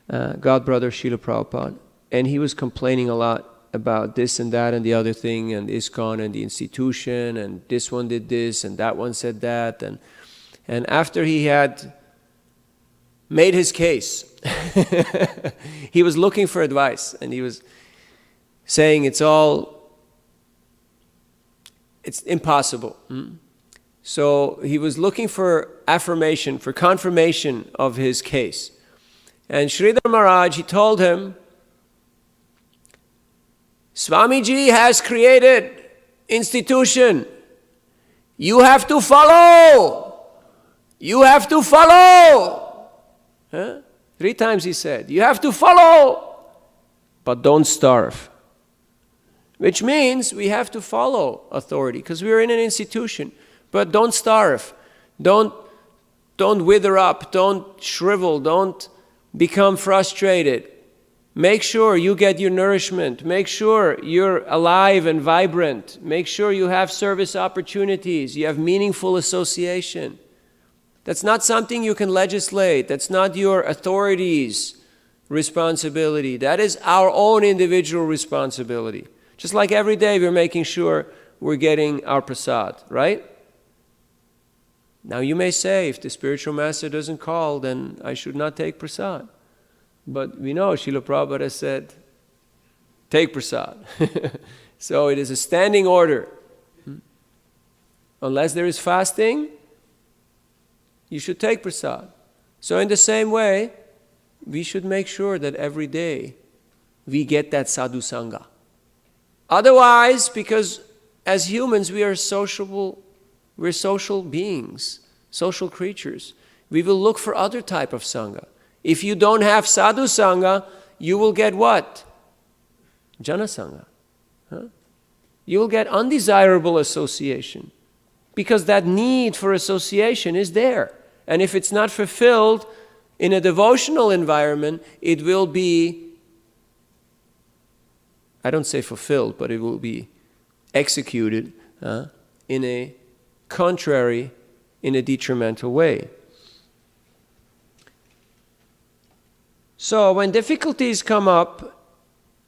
godbrother Srila Prabhupada, and he was complaining a lot about this and that and the other thing, and ISKCON and the institution, and this one did this and that one said that, and after he had made his case, he was looking for advice, and he was saying it's impossible. So he was looking for affirmation, for confirmation of his case. And Sridhar Maharaj, he told him, Swamiji has created institution. You have to follow. You have to follow. 3 times he said, you have to follow, but don't starve. Which means we have to follow authority because we're in an institution. But don't starve. Don't wither up. Don't shrivel. Don't become frustrated. Make sure you get your nourishment. Make sure you're alive and vibrant. Make sure you have service opportunities. You have meaningful association. That's not something you can legislate. That's not your authority's responsibility. That is our own individual responsibility. Just like every day we're making sure we're getting our prasad, right? Now you may say, if the spiritual master doesn't call, then I should not take prasad. But we know Srila Prabhupada said, take prasad. So it is a standing order. Unless there is fasting, you should take prasad. So in the same way, we should make sure that every day we get that sadhu-sanga. Otherwise, because as humans we are social beings, social creatures, we will look for other type of sangha. If you don't have sadhu-sanga, you will get what? Jana-sanga. You will get undesirable association. Because that need for association is there. And if it's not fulfilled in a devotional environment, it will be, I don't say fulfilled, but it will be executed in a contrary, in a detrimental way. So when difficulties come up,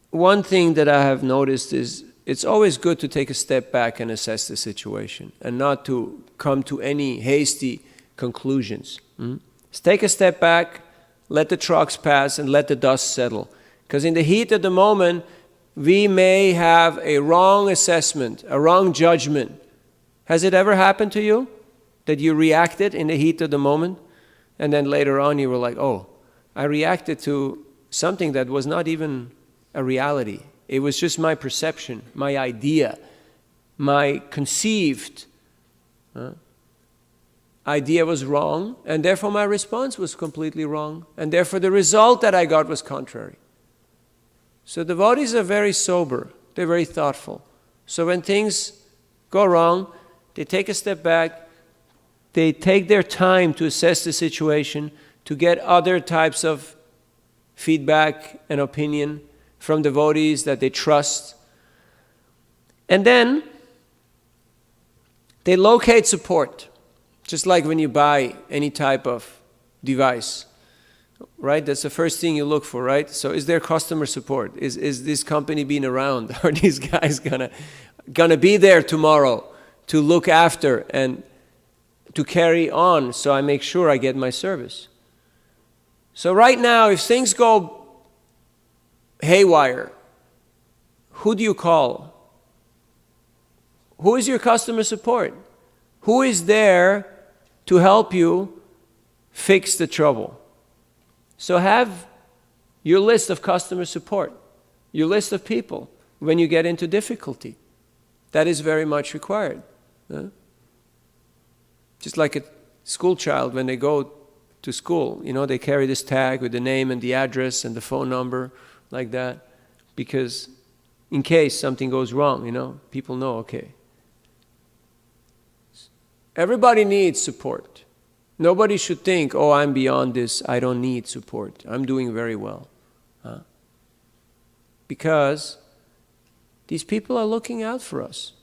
one thing that I have noticed is it's always good to take a step back and assess the situation and not to come to any hasty conclusions. take a step back, let the trucks pass, and let the dust settle. Because in the heat of the moment, we may have a wrong assessment, a wrong judgment. Has it ever happened to you that you reacted in the heat of the moment, and then later on you were like, oh, I reacted to something that was not even a reality. It was just my perception, my idea, my conceived idea was wrong, and therefore my response was completely wrong, and therefore the result that I got was contrary. So devotees are very sober, they're very thoughtful. So when things go wrong, they take a step back, they take their time to assess the situation, to get other types of feedback and opinion from devotees that they trust. And then they locate support, just like when you buy any type of device, right? That's the first thing you look for, right? So is there customer support? Is this company being around? Are these guys gonna be there tomorrow to look after and to carry on so I make sure I get my service? So right now, if things go haywire, who do you call? Who is your customer support? Who is there to help you fix the trouble? So have your list of customer support, your list of people when you get into difficulty. That is very much required. Just like a school child, when they go to school, they carry this tag with the name and the address and the phone number, like that, because in case something goes wrong, people know, okay. Everybody needs support. Nobody should think, oh, I'm beyond this, I don't need support. I'm doing very well. Because these people are looking out for us.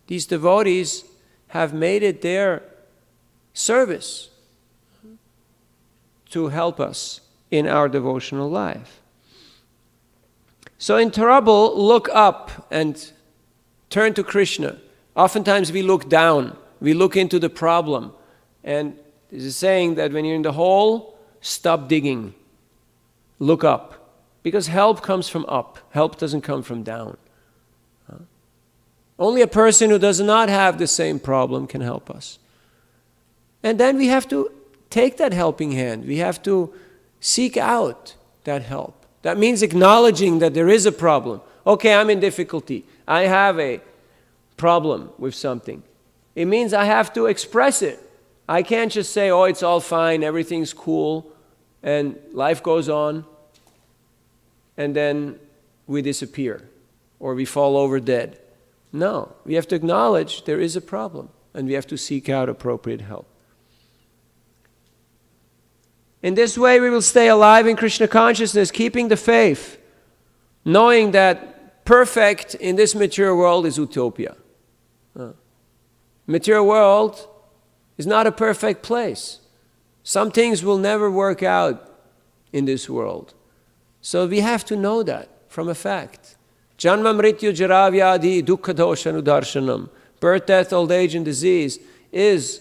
These devotees have made it their service to help us in our devotional life. So in trouble, look up and turn to Krishna. Oftentimes we look down, we look into the problem. And there's a saying that when you're in the hole, stop digging, look up. Because help comes from up, help doesn't come from down. Only a person who does not have the same problem can help us. And then we have to take that helping hand. We have to seek out that help. That means acknowledging that there is a problem. Okay, I'm in difficulty. I have a problem with something. It means I have to express it. I can't just say, oh, it's all fine, everything's cool, and life goes on, and then we disappear, or we fall over dead. No, we have to acknowledge there is a problem, and we have to seek out appropriate help. In this way, we will stay alive in Krishna consciousness, keeping the faith, knowing that perfect in this material world is utopia. Material world is not a perfect place. Some things will never work out in this world. So we have to know that from a fact. Janma mrityu jara vyadhi dukkha dosha anudarshanam. Birth, death, old age, and disease is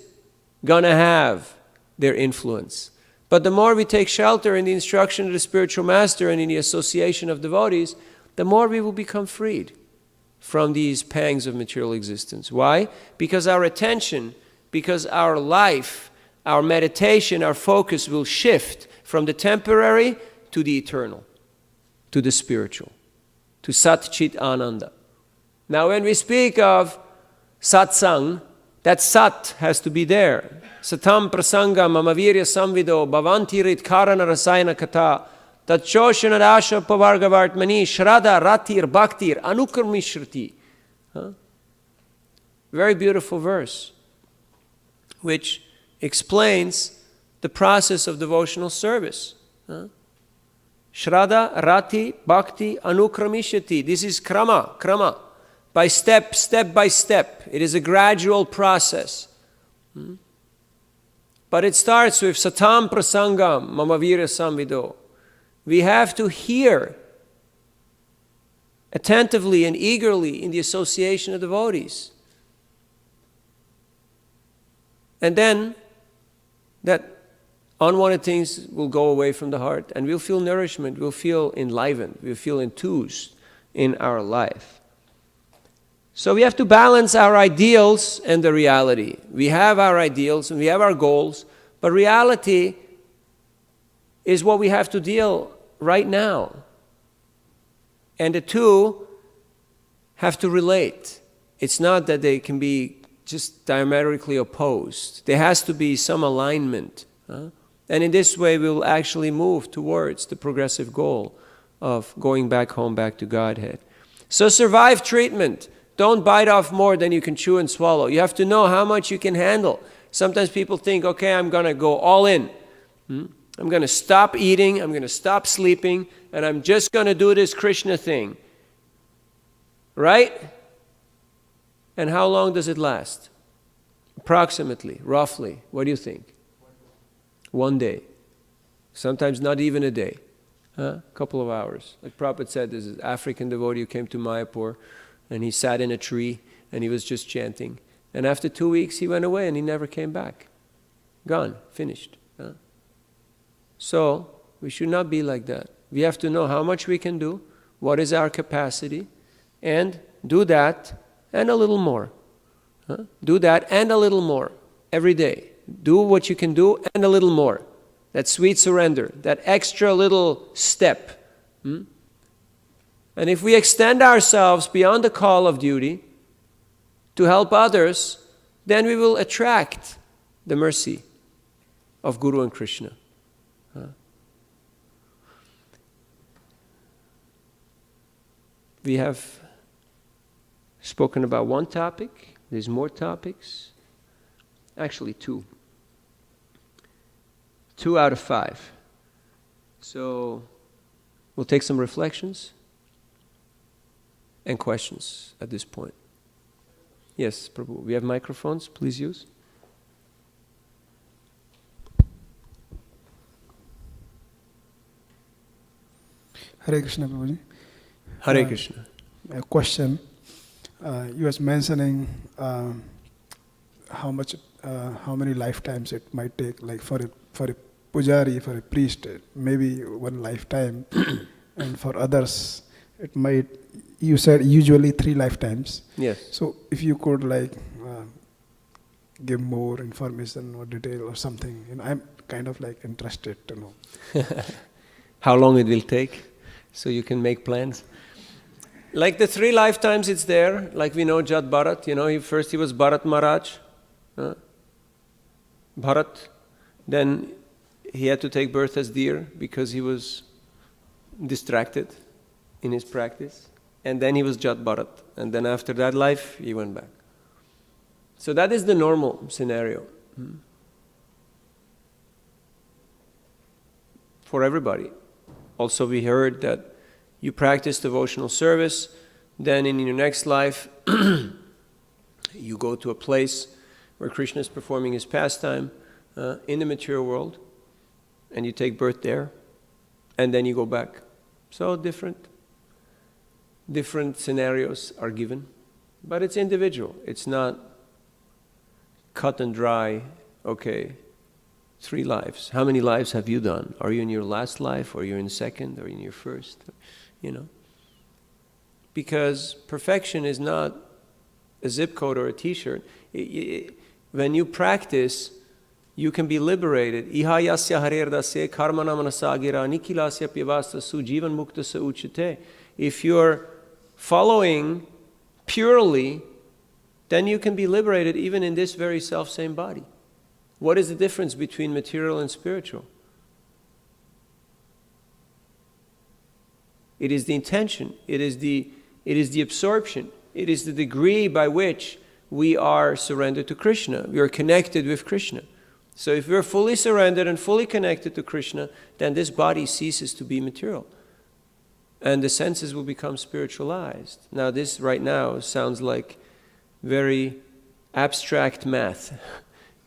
gonna have their influence. But the more we take shelter in the instruction of the spiritual master and in the association of devotees, the more we will become freed from these pangs of material existence. Why? Because our attention, because our life, our meditation, our focus will shift from the temporary to the eternal, to the spiritual, to Sat Chit Ananda. Now when we speak of satsang, that sat has to be there. Satam prasanga mamavirya samvido bhavanti rit karana rasayana kata tat choshana rasha pavargavartmani shrada ratir bhaktir anukarmishriti. Very beautiful verse, which explains the process of devotional service. Shraddha, rati, bhakti, anukramishati. This is krama. By step by step. It is a gradual process. But it starts with satam prasangam mamavira samvido. We have to hear attentively and eagerly in the association of devotees. And then that Unwanted things will go away from the heart, and we'll feel nourishment, we'll feel enlivened, we'll feel enthused in our life. So we have to balance our ideals and the reality. We have our ideals and we have our goals, but reality is what we have to deal right now. And the two have to relate. It's not that they can be just diametrically opposed. There has to be some alignment. And in this way, we will actually move towards the progressive goal of going back home, back to Godhead. So survive treatment. Don't bite off more than you can chew and swallow. You have to know how much you can handle. Sometimes people think, okay, I'm going to go all in. I'm going to stop eating, I'm going to stop sleeping, and I'm just going to do this Krishna thing. Right? And how long does it last? Approximately, roughly. What do you think? 1 day. Sometimes not even a day. A couple of hours. Like Prabhupada said, there's an African devotee who came to Mayapur, and he sat in a tree, and he was just chanting. And after 2 weeks, he went away, and he never came back. Gone. Finished. So, we should not be like that. We have to know how much we can do, what is our capacity, and do that and a little more. Do that and a little more every day. Do what you can do and a little more. That sweet surrender, that extra little step. And if we extend ourselves beyond the call of duty to help others, then we will attract the mercy of Guru and Krishna. We have spoken about one topic. There's more topics. Actually, 2. 2 out of 5. So we'll take some reflections and questions at this point. Yes, Prabhu. We have microphones. Please use. Hare Krishna, Prabhuji. Hare Krishna. A question. You was mentioning how many lifetimes it might take, like for a pujari, for a priest, maybe 1 lifetime, and for others, it might. You said usually 3 lifetimes. Yes. So if you could give more information or detail or something, I'm kind of interested to know. How long it will take, so you can make plans. Like the 3 lifetimes, it's there. Like we know Jat Bharat. First he was Bharat Maharaj. Bharat. Then he had to take birth as deer because he was distracted in his practice. And then he was Jat Bharat. And then after that life, he went back. So that is the normal scenario. For everybody. Also we heard that you practice devotional service, then in your next life, you go to a place where Krishna is performing his pastime in the material world, and you take birth there, and then you go back. So different scenarios are given, but it's individual. It's not cut and dry, okay, 3 lives. How many lives have you done? Are you in your last life, or you're in second, or in your first? Because perfection is not a zip code or a t-shirt. When you practice, you can be liberated. Iha yasya haredase karmana manasagira nikilasya pyavasta sujivan mukta sa uchate. If you're following purely, then you can be liberated even in this very self-same body. What is the difference between material and spiritual? It is the intention. It is the absorption. It is the degree by which we are surrendered to Krishna. We are connected with Krishna. So if we're fully surrendered and fully connected to Krishna, then this body ceases to be material. And the senses will become spiritualized. Now this right now sounds like very abstract math.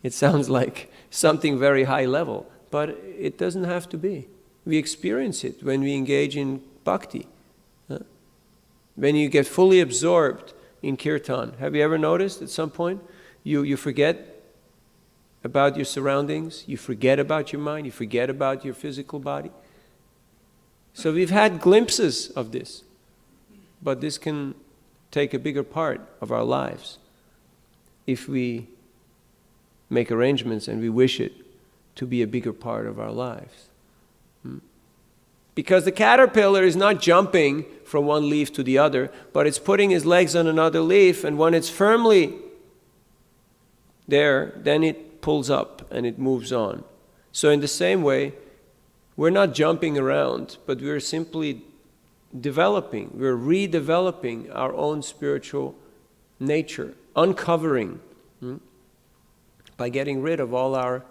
It sounds like something very high level, but it doesn't have to be. We experience it when we engage in bhakti. When you get fully absorbed in kirtan. Have you ever noticed at some point you forget about your surroundings, you forget about your mind, you forget about your physical body. So we've had glimpses of this, but this can take a bigger part of our lives if we make arrangements and we wish it to be a bigger part of our lives. Because the caterpillar is not jumping from one leaf to the other, but it's putting his legs on another leaf, and when it's firmly there, then it pulls up and it moves on. So in the same way, we're not jumping around, but we're simply developing, we're redeveloping our own spiritual nature, uncovering by getting rid of all our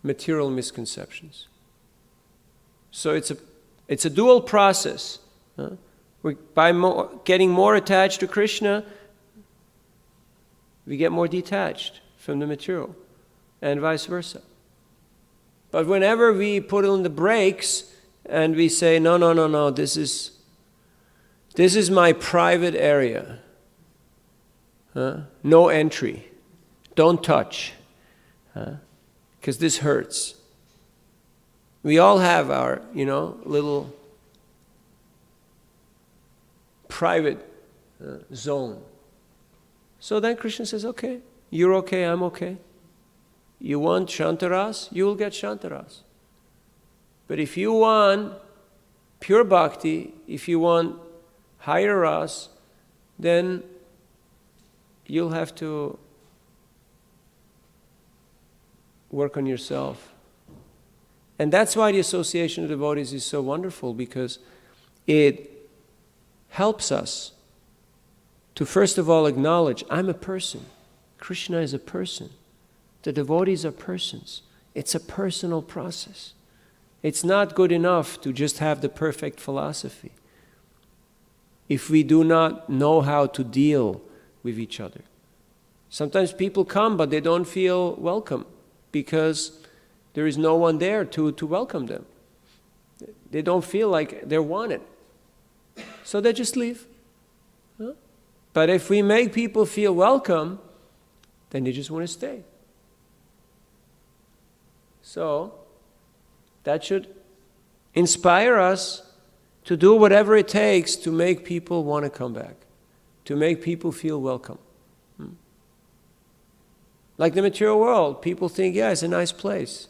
material misconceptions. So it's a dual process. By getting more attached to Krishna, we get more detached from the material, and vice versa. But whenever we put on the brakes and we say, no, this is my private area. No entry. Don't touch. Because this hurts. We all have our, little private zone. So then Krishna says, okay, you're okay, I'm okay. You want Shantaras, you will get Shantaras. But if you want pure bhakti, if you want higher ras, then you'll have to work on yourself. And that's why the association of devotees is so wonderful, because it helps us to first of all acknowledge, I'm a person. Krishna is a person. The devotees are persons. It's a personal process. It's not good enough to just have the perfect philosophy if we do not know how to deal with each other. Sometimes people come, but they don't feel welcome because there is no one there to welcome them. They don't feel like they're wanted. So they just leave. But if we make people feel welcome, then they just want to stay. So that should inspire us to do whatever it takes to make people want to come back, to make people feel welcome. Like the material world, people think, yeah, it's a nice place.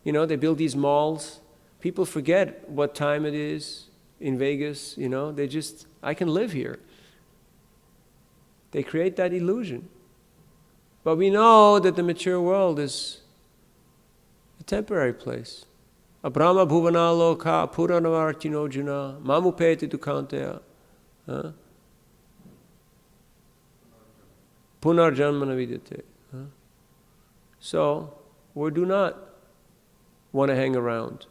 They build these malls. People forget what time it is in Vegas. They just, I can live here. They create that illusion. But we know that the material world is a temporary place. Abrahma bhuvana loka puranavartino juna mamupeti dukanteya punarjanmana vidyate. So, we do not want to hang around.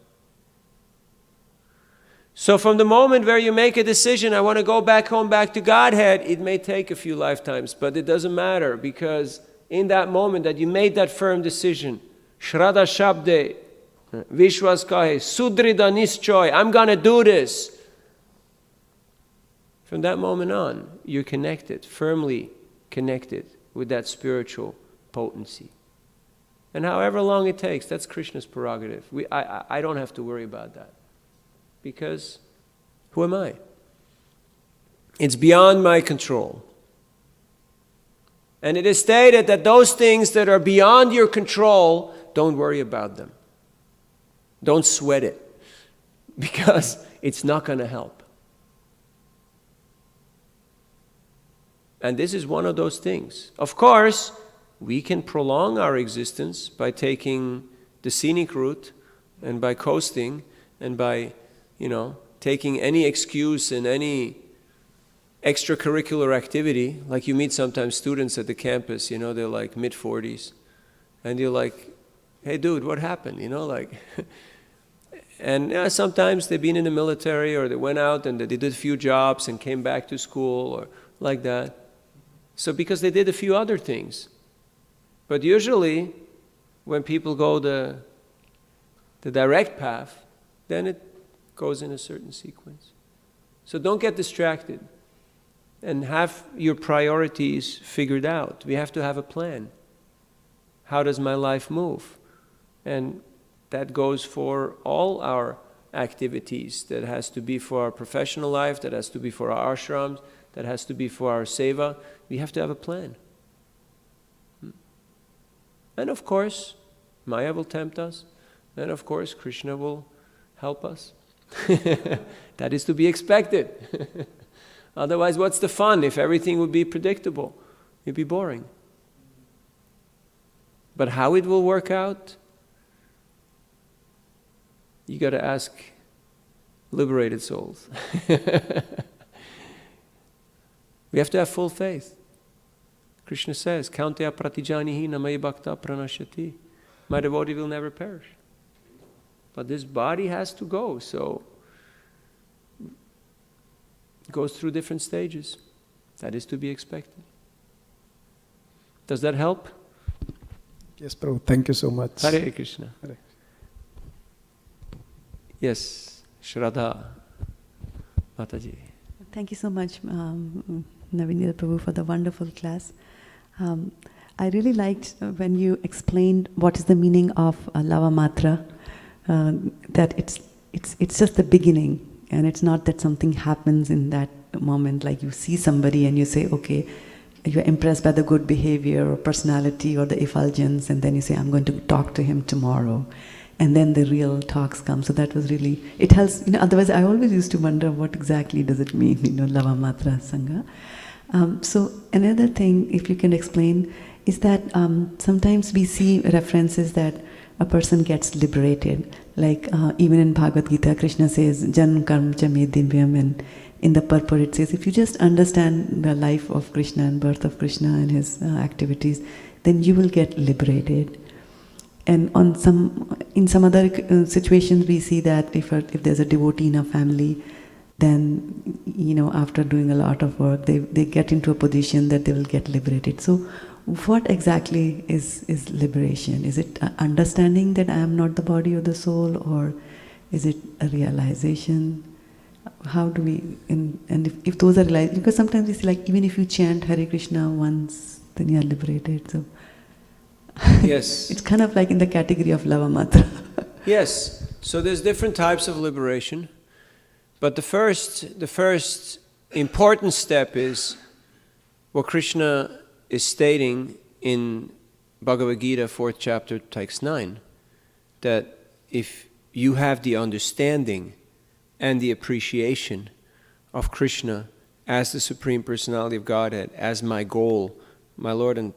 So from the moment where you make a decision, I want to go back home, back to Godhead, it may take a few lifetimes, but it doesn't matter, because in that moment that you made that firm decision, Shraddha Shabde, Vishwas Kahe, Sudrida Nischoy, I'm going to do this. From that moment on, you're connected, firmly connected with that spiritual potency. And however long it takes, that's Krishna's prerogative. I don't have to worry about that. Because who am I? It's beyond my control. And it is stated that those things that are beyond your control, don't worry about them. Don't sweat it, because it's not going to help. And this is one of those things. Of course, we can prolong our existence by taking the scenic route and by coasting and by, taking any excuse and any extracurricular activity. Like you meet sometimes students at the campus, they're like mid-40s. And you're like, hey dude, what happened? And sometimes they've been in the military, or they went out and they did a few jobs and came back to school, or like that. So because they did a few other things. But usually, when people go the direct path, then it goes in a certain sequence. So don't get distracted and have your priorities figured out. We have to have a plan. How does my life move? And that goes for all our activities. That has to be for our professional life, that has to be for our ashrams, that has to be for our seva. We have to have a plan. And of course, Maya will tempt us. And of course, Krishna will help us. That is to be expected. Otherwise, what's the fun if everything would be predictable? It'd be boring. But how it will work out, you got to ask liberated souls. We have to have full faith. Krishna says, Kaunteya pratijanihi namai bhakta pranashyati. My devotee will never perish. But this body has to go, so it goes through different stages. That is to be expected. Does that help? Yes, Prabhu. Thank you so much. Hare Krishna. Hare. Yes, Shraddha Mataji. Thank you so much, Navina Prabhu, for the wonderful class. I really liked when you explained what is the meaning of Lava Matra, that it's just the beginning, and it's not that something happens in that moment, like you see somebody and you say, okay, you're impressed by the good behavior or personality or the effulgence, and then you say, I'm going to talk to him tomorrow. And then the real talks come. So that was really, it helps, otherwise I always used to wonder what exactly does it mean, Lava Matra Sangha. So another thing, if you can explain, is that sometimes we see references that a person gets liberated. Like even in Bhagavad Gita, Krishna says, Jan karm cha me divyam, and in the purport it says, if you just understand the life of Krishna and birth of Krishna and his activities, then you will get liberated. And in some other situations we see that if there's a devotee in a family, then after doing a lot of work, they get into a position that they will get liberated. So what exactly is liberation? Is it understanding that I am not the body or the soul, or is it a realization? How do we, and if those are realized, because sometimes we see like even if you chant Hare Krishna once, then you are liberated. So yes. It's kind of like in the category of Lava Matra. Yes. So there's different types of liberation. But the first important step is what Krishna is stating in Bhagavad Gita, 4th chapter, text 9, that if you have the understanding and the appreciation of Krishna as the Supreme Personality of Godhead, as my goal, my Lord and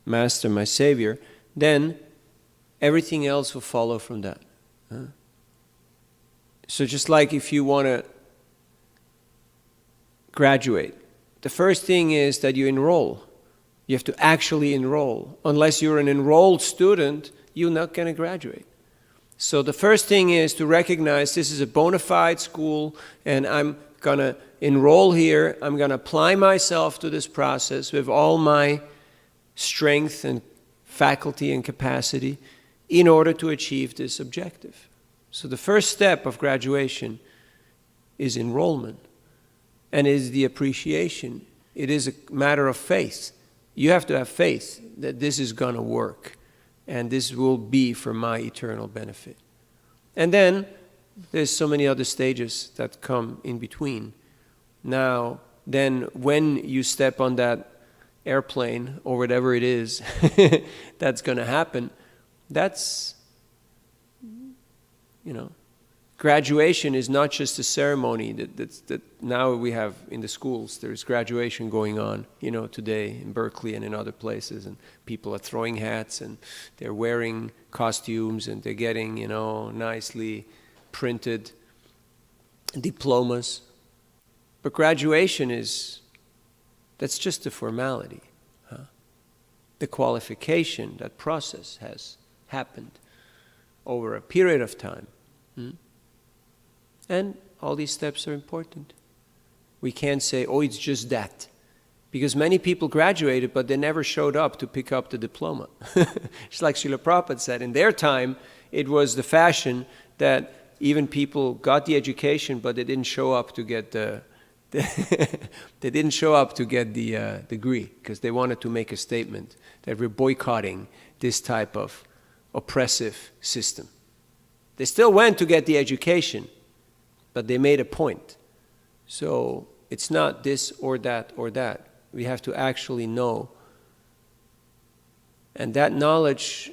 Master, my Savior, then everything else will follow from that. So just like if you want to graduate, the first thing is that you enroll. You have to actually enroll. Unless you're an enrolled student, you're not going to graduate. So the first thing is to recognize this is a bona fide school, and I'm going to enroll here. I'm going to apply myself to this process with all my strength and faculty and capacity in order to achieve this objective. So the first step of graduation is enrollment, and is the appreciation. It is a matter of faith. You have to have faith that this is going to work, and this will be for my eternal benefit. And then there's so many other stages that come in between. Now, then when you step on that airplane or whatever it is that's going to happen, that's, graduation is not just a ceremony that now we have in the schools. There's graduation going on, today in Berkeley and in other places, and people are throwing hats and they're wearing costumes and they're getting, nicely printed diplomas. But graduation that's just a formality. The qualification, that process has happened over a period of time. And all these steps are important. We can't say, it's just that. Because many people graduated, but they never showed up to pick up the diploma. Just like Srila Prabhupada said, in their time, it was the fashion that even people got the education, but they didn't show up to get the They didn't show up to get the degree because they wanted to make a statement that we're boycotting this type of oppressive system. They still went to get the education, but they made a point. So it's not this or that or that. We have to actually know. And that knowledge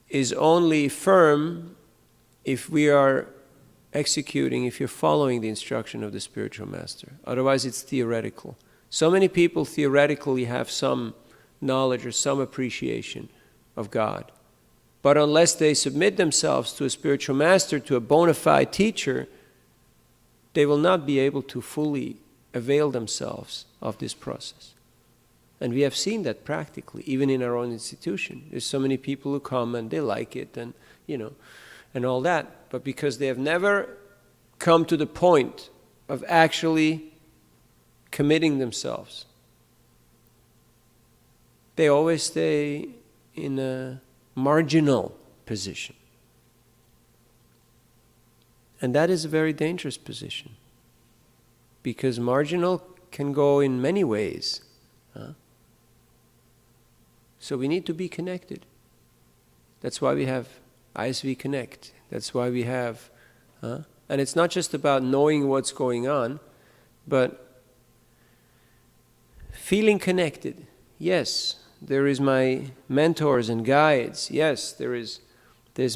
is only firm if we are executing, if you're following the instruction of the spiritual master. Otherwise, it's theoretical. So many people theoretically have some knowledge or some appreciation of God. But unless they submit themselves to a spiritual master, to a bona fide teacher, they will not be able to fully avail themselves of this process. And we have seen that practically, even in our own institution. There's so many people who come and they like it and, and all that. But because they have never come to the point of actually committing themselves, they always stay in a marginal position. And that is a very dangerous position, because marginal can go in many ways. So we need to be connected. That's why we have ISV Connect. That's why we have, and it's not just about knowing what's going on, but feeling connected. Yes, there is my mentors and guides. Yes, there's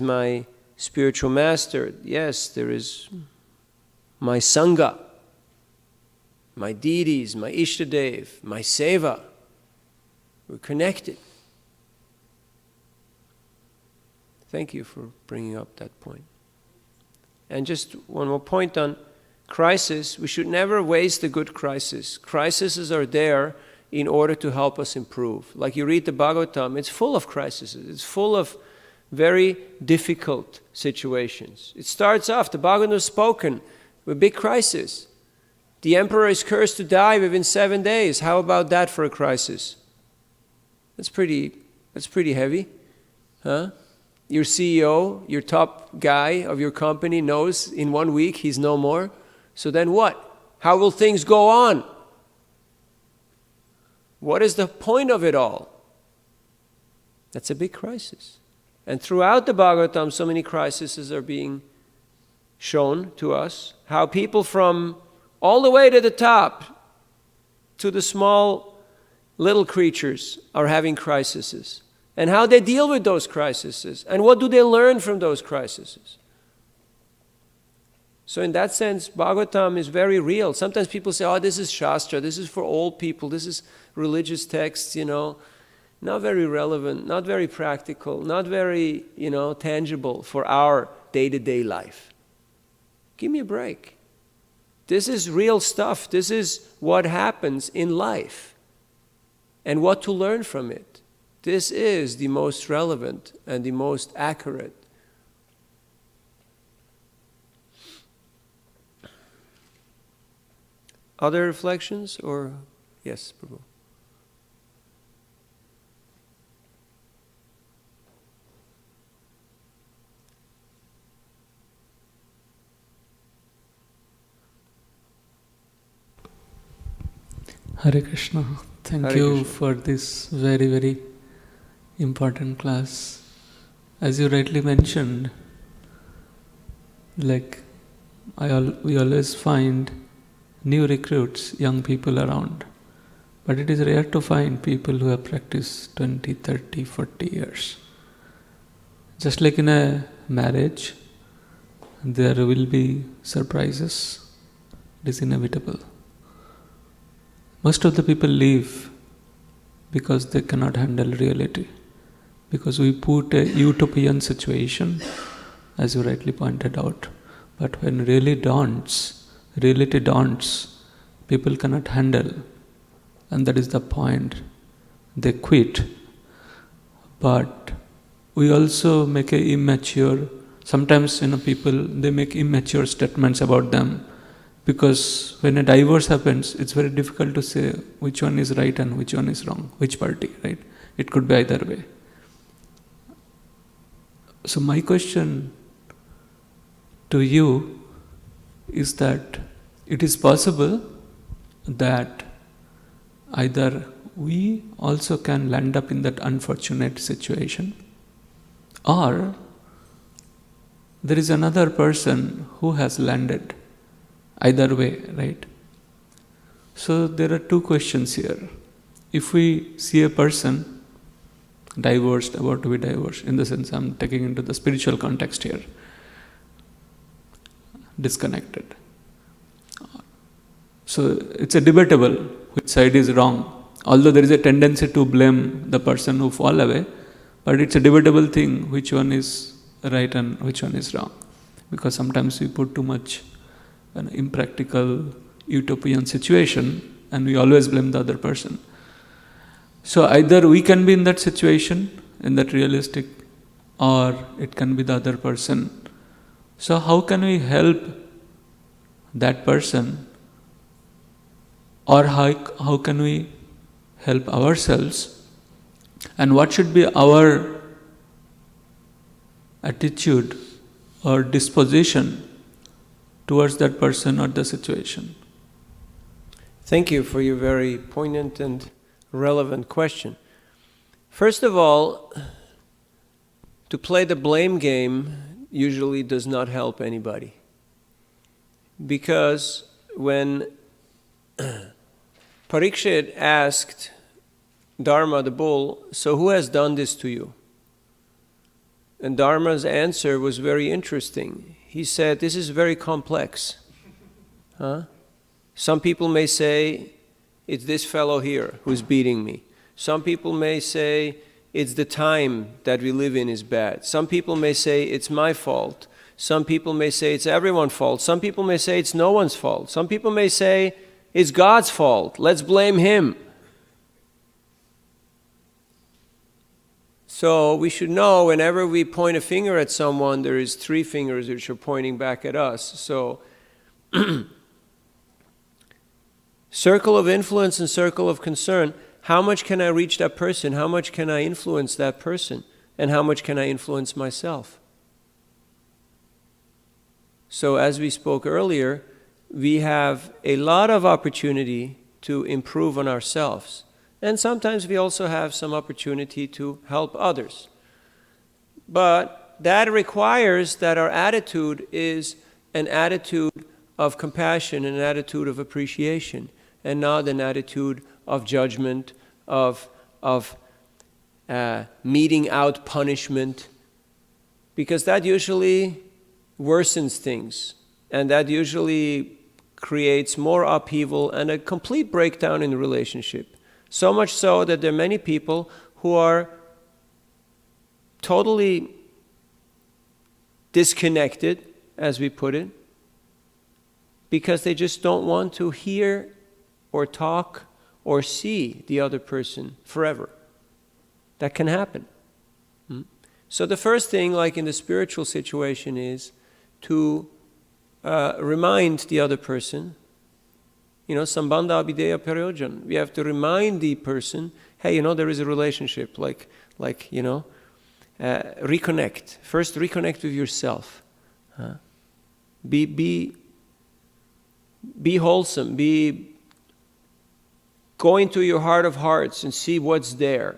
my spiritual master. Yes, there is my sangha, my deities, my Ishtadev, my seva. We're connected. Thank you for bringing up that point. And just one more point on crisis. We should never waste a good crisis. Crises are there in order to help us improve. Like you read the Bhagavatam, it's full of crises. It's full of very difficult situations. It starts off, the Bhagavatam is spoken with big crisis. The emperor is cursed to die within 7 days. How about that for a crisis? That's pretty heavy, huh? Your CEO, your top guy of your company knows in 1 week he's no more. So then what? How will things go on? What is the point of it all? That's a big crisis. And throughout the Bhagavatam, so many crises are being shown to us. How people from all the way to the top to the small little creatures are having crises. And how they deal with those crises. And what do they learn from those crises? So in that sense, Bhagavatam is very real. Sometimes people say, oh, this is Shastra, this is for old people, this is religious texts, not very relevant, not very practical, not very, tangible for our day-to-day life. Give me a break. This is real stuff. This is what happens in life and what to learn from it. This is the most relevant and the most accurate. Other reflections or yes, Prabhu? Hare Krishna. Thank Hare you Krishna. for this very, very important class. As you rightly mentioned, we always find new recruits, young people around. But it is rare to find people who have practiced 20, 30, 40 years. Just like in a marriage, there will be surprises. It is inevitable. Most of the people leave because they cannot handle reality. Because we put a utopian situation, as you rightly pointed out. But when reality dawns, people cannot handle. And that is the point. They quit. But we also make sometimes people, they make immature statements about them. Because when a divorce happens, it's very difficult to say which one is right and which one is wrong, which party, right? It could be either way. So my question to you is that it is possible that either we also can land up in that unfortunate situation, or there is another person who has landed. Either way, right? So there are two questions here. If we see a person divorced, about to be divorced, in the sense I'm taking into the spiritual context here, disconnected. So it's a debatable which side is wrong. Although there is a tendency to blame the person who fall away, but it's a debatable thing which one is right and which one is wrong. Because sometimes we put too much an impractical utopian situation and we always blame the other person. So either we can be in that situation, in that realistic, or it can be the other person. So how can we help that person, or how can we help ourselves, and what should be our attitude or disposition towards that person or the situation? Thank you for your very poignant and relevant question. First of all, to play the blame game usually does not help anybody. Because when Parikshit asked Dharma the bull, so who has done this to you? And Dharma's answer was very interesting. He said, this is very complex. Some people may say, it's this fellow here who's beating me. Some people may say, it's the time that we live in is bad. Some people may say, it's my fault. Some people may say, it's everyone's fault. Some people may say, it's no one's fault. Some people may say, it's God's fault. Let's blame Him. So we should know whenever we point a finger at someone, there is three fingers which are pointing back at us. So circle of influence and circle of concern. How much can I reach that person? How much can I influence that person? And how much can I influence myself? So as we spoke earlier, we have a lot of opportunity to improve on ourselves. And sometimes we also have some opportunity to help others. But that requires that our attitude is an attitude of compassion, an attitude of appreciation, and not an attitude of judgment, of meting out punishment, because that usually worsens things, and that usually creates more upheaval and a complete breakdown in the relationship. So much so that there are many people who are totally disconnected, as we put it, because they just don't want to hear or talk or see the other person forever. That can happen. So the first thing, like in the spiritual situation, is to remind the other person, sambandha abhideya prayojan. We have to remind the person, hey, there is a relationship, reconnect. First, reconnect with yourself. Be wholesome. Go into your heart of hearts and see what's there.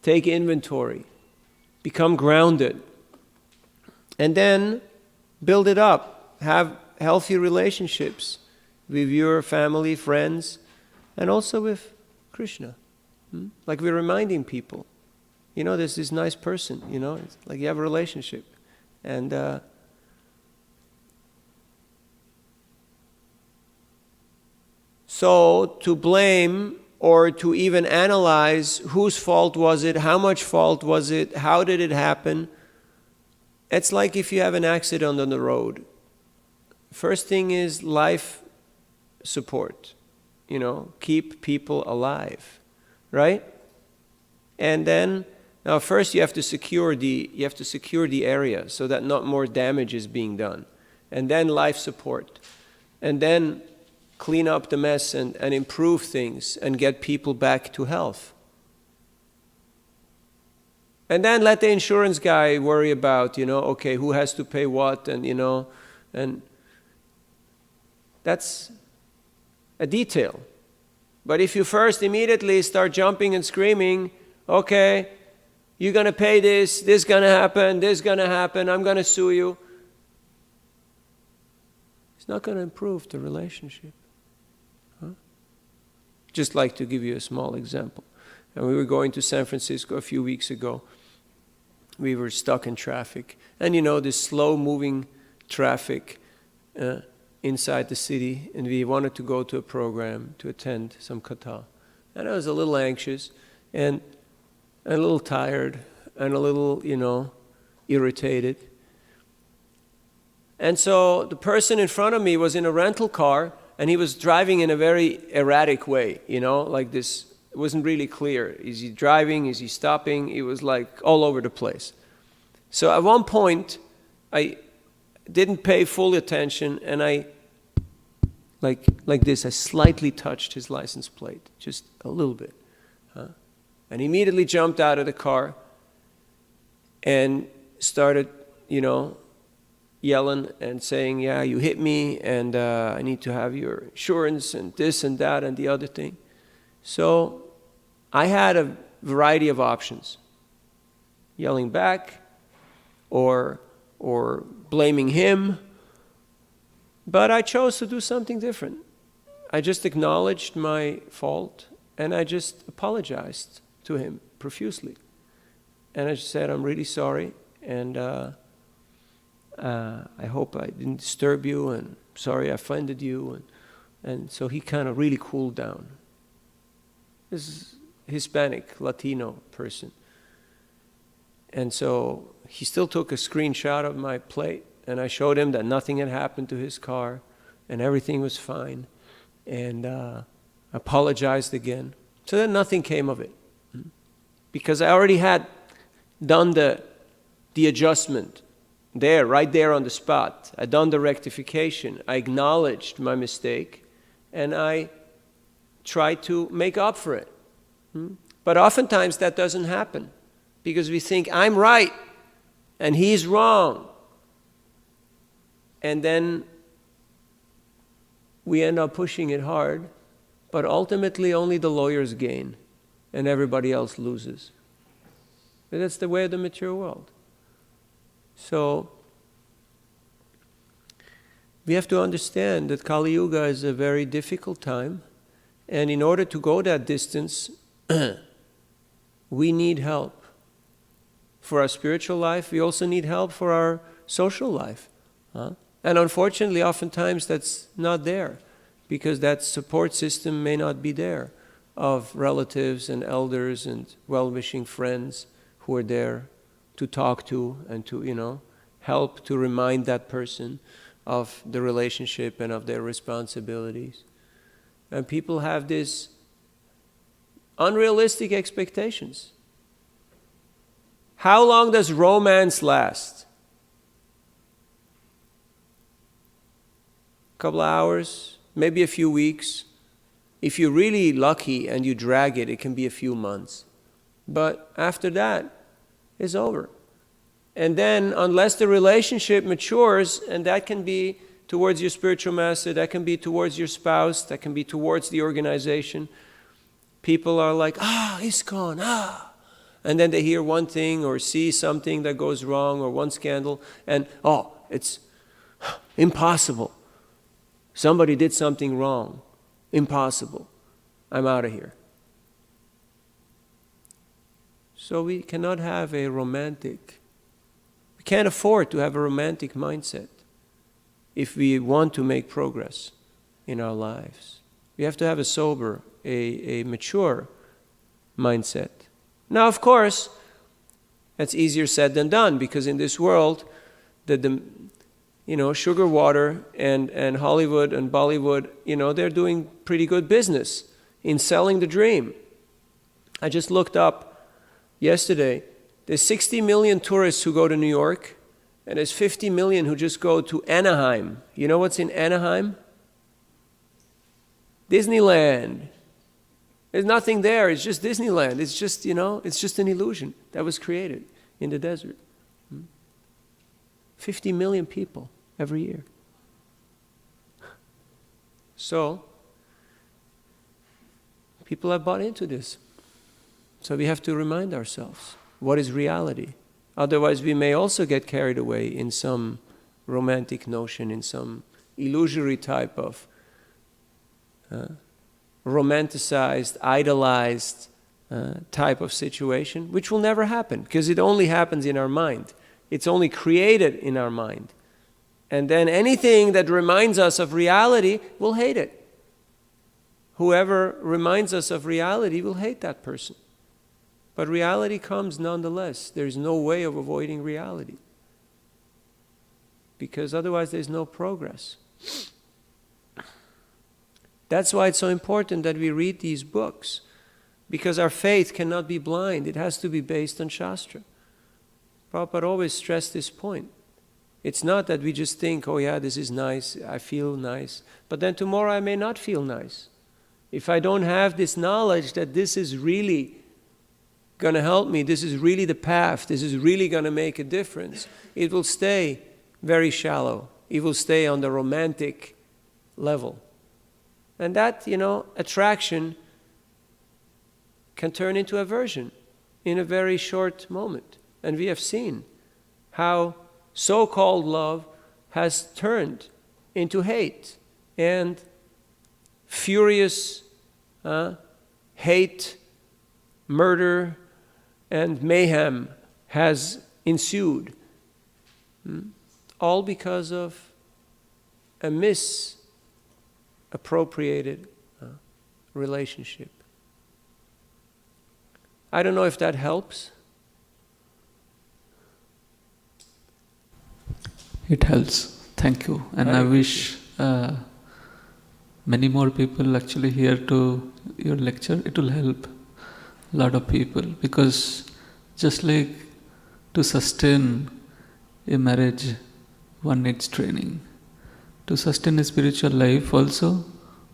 Take inventory. Become grounded. And then build it up. Have healthy relationships with your family, friends, and also with Krishna. Like we're reminding people, there's this nice person, it's like you have a relationship. And so to blame or to even analyze whose fault was it, how much fault was it, how did it happen, it's like if you have an accident on the road. First thing is life support, keep people alive, right? And then, now first you have to secure the area so that not more damage is being done. And then life support. And then clean up the mess and improve things and get people back to health. And then let the insurance guy worry about, who has to pay what, and that's a detail. But if you first immediately start jumping and screaming, okay, you're going to pay this is going to happen, this is going to happen, I'm going to sue you, it's not going to improve the relationship. Just like to give you a small example. And we were going to San Francisco a few weeks ago. We were stuck in traffic. And this slow-moving traffic inside the city. And we wanted to go to a program to attend some kata. And I was a little anxious and a little tired and a little, irritated. And so the person in front of me was in a rental car, and he was driving in a very erratic way, like this. It wasn't really clear. Is he driving? Is he stopping? It was like all over the place. So at one point, I didn't pay full attention, and I, like this, I slightly touched his license plate, just a little bit. And he immediately jumped out of the car and started, yelling and saying, yeah, you hit me, and I need to have your insurance, and this and that and the other thing. So I had a variety of options. Yelling back or blaming him. But I chose to do something different. I just acknowledged my fault, and I just apologized to him profusely. And I just said, I'm really sorry, and I hope I didn't disturb you, and sorry I offended you. And so he kind of really cooled down. This is a Hispanic, Latino person. And so he still took a screenshot of my plate, and I showed him that nothing had happened to his car, and everything was fine. And apologized again. So then nothing came of it. Because I already had done the adjustment. Right there on the spot. I done the rectification. I acknowledged my mistake, and I tried to make up for it. But oftentimes that doesn't happen, because we think I'm right and he's wrong. And then we end up pushing it hard, but ultimately only the lawyers gain and everybody else loses. But that's the way of the material world. So we have to understand that Kali Yuga is a very difficult time, and in order to go that distance, we need help. For our spiritual life, we also need help for our social life. And unfortunately, oftentimes that's not there, because that support system may not be there of relatives and elders and well-wishing friends who are there to talk to and to, help to remind that person of the relationship and of their responsibilities. And people have these unrealistic expectations. How long does romance last? A couple of hours, maybe a few weeks. If you're really lucky and you drag it, it can be a few months. But after that, it's over. And then, unless the relationship matures, and that can be towards your spiritual master, that can be towards your spouse, that can be towards the organization, people are like, ISKCON, And then they hear one thing or see something that goes wrong or one scandal, and, it's impossible. Somebody did something wrong. Impossible. I'm out of here. So we cannot have a romantic, we can't afford to have a romantic mindset if we want to make progress in our lives. We have to have a sober, a mature mindset. Now, of course, that's easier said than done, because in this world, the sugar water and Hollywood and Bollywood, they're doing pretty good business in selling the dream. I just looked up yesterday, there's 60 million tourists who go to New York, and there's 50 million who just go to Anaheim. You know what's in Anaheim? Disneyland. There's nothing there, it's just Disneyland. It's just, it's just an illusion that was created in the desert. 50 million people every year. So, People have bought into this. So we have to remind ourselves, what is reality? Otherwise we may also get carried away in some romantic notion, in some illusory type of romanticized, idolized type of situation, which will never happen, because it only happens in our mind. It's only created in our mind. And then anything that reminds us of reality, we'll hate it. Whoever reminds us of reality will hate that person. But reality comes nonetheless. There's no way of avoiding reality, because otherwise there's no progress. That's why it's so important that we read these books, because our faith cannot be blind. It has to be based on Shastra. Prabhupada always stressed this point. It's not that we just think, oh yeah, this is nice, I feel nice, but then tomorrow I may not feel nice. If I don't have this knowledge that this is really going to help me, this is really the path, this is really going to make a difference, it will stay very shallow. It will stay on the romantic level. And that, attraction can turn into aversion in a very short moment. And we have seen how so-called love has turned into hate, and furious hate, murder, and mayhem has ensued. All because of a misappropriated relationship. I don't know if that helps. It helps. Thank you. And I wish many more people actually hear to your lecture. It will help a lot of people, because just like to sustain a marriage, one needs training. To sustain a spiritual life also,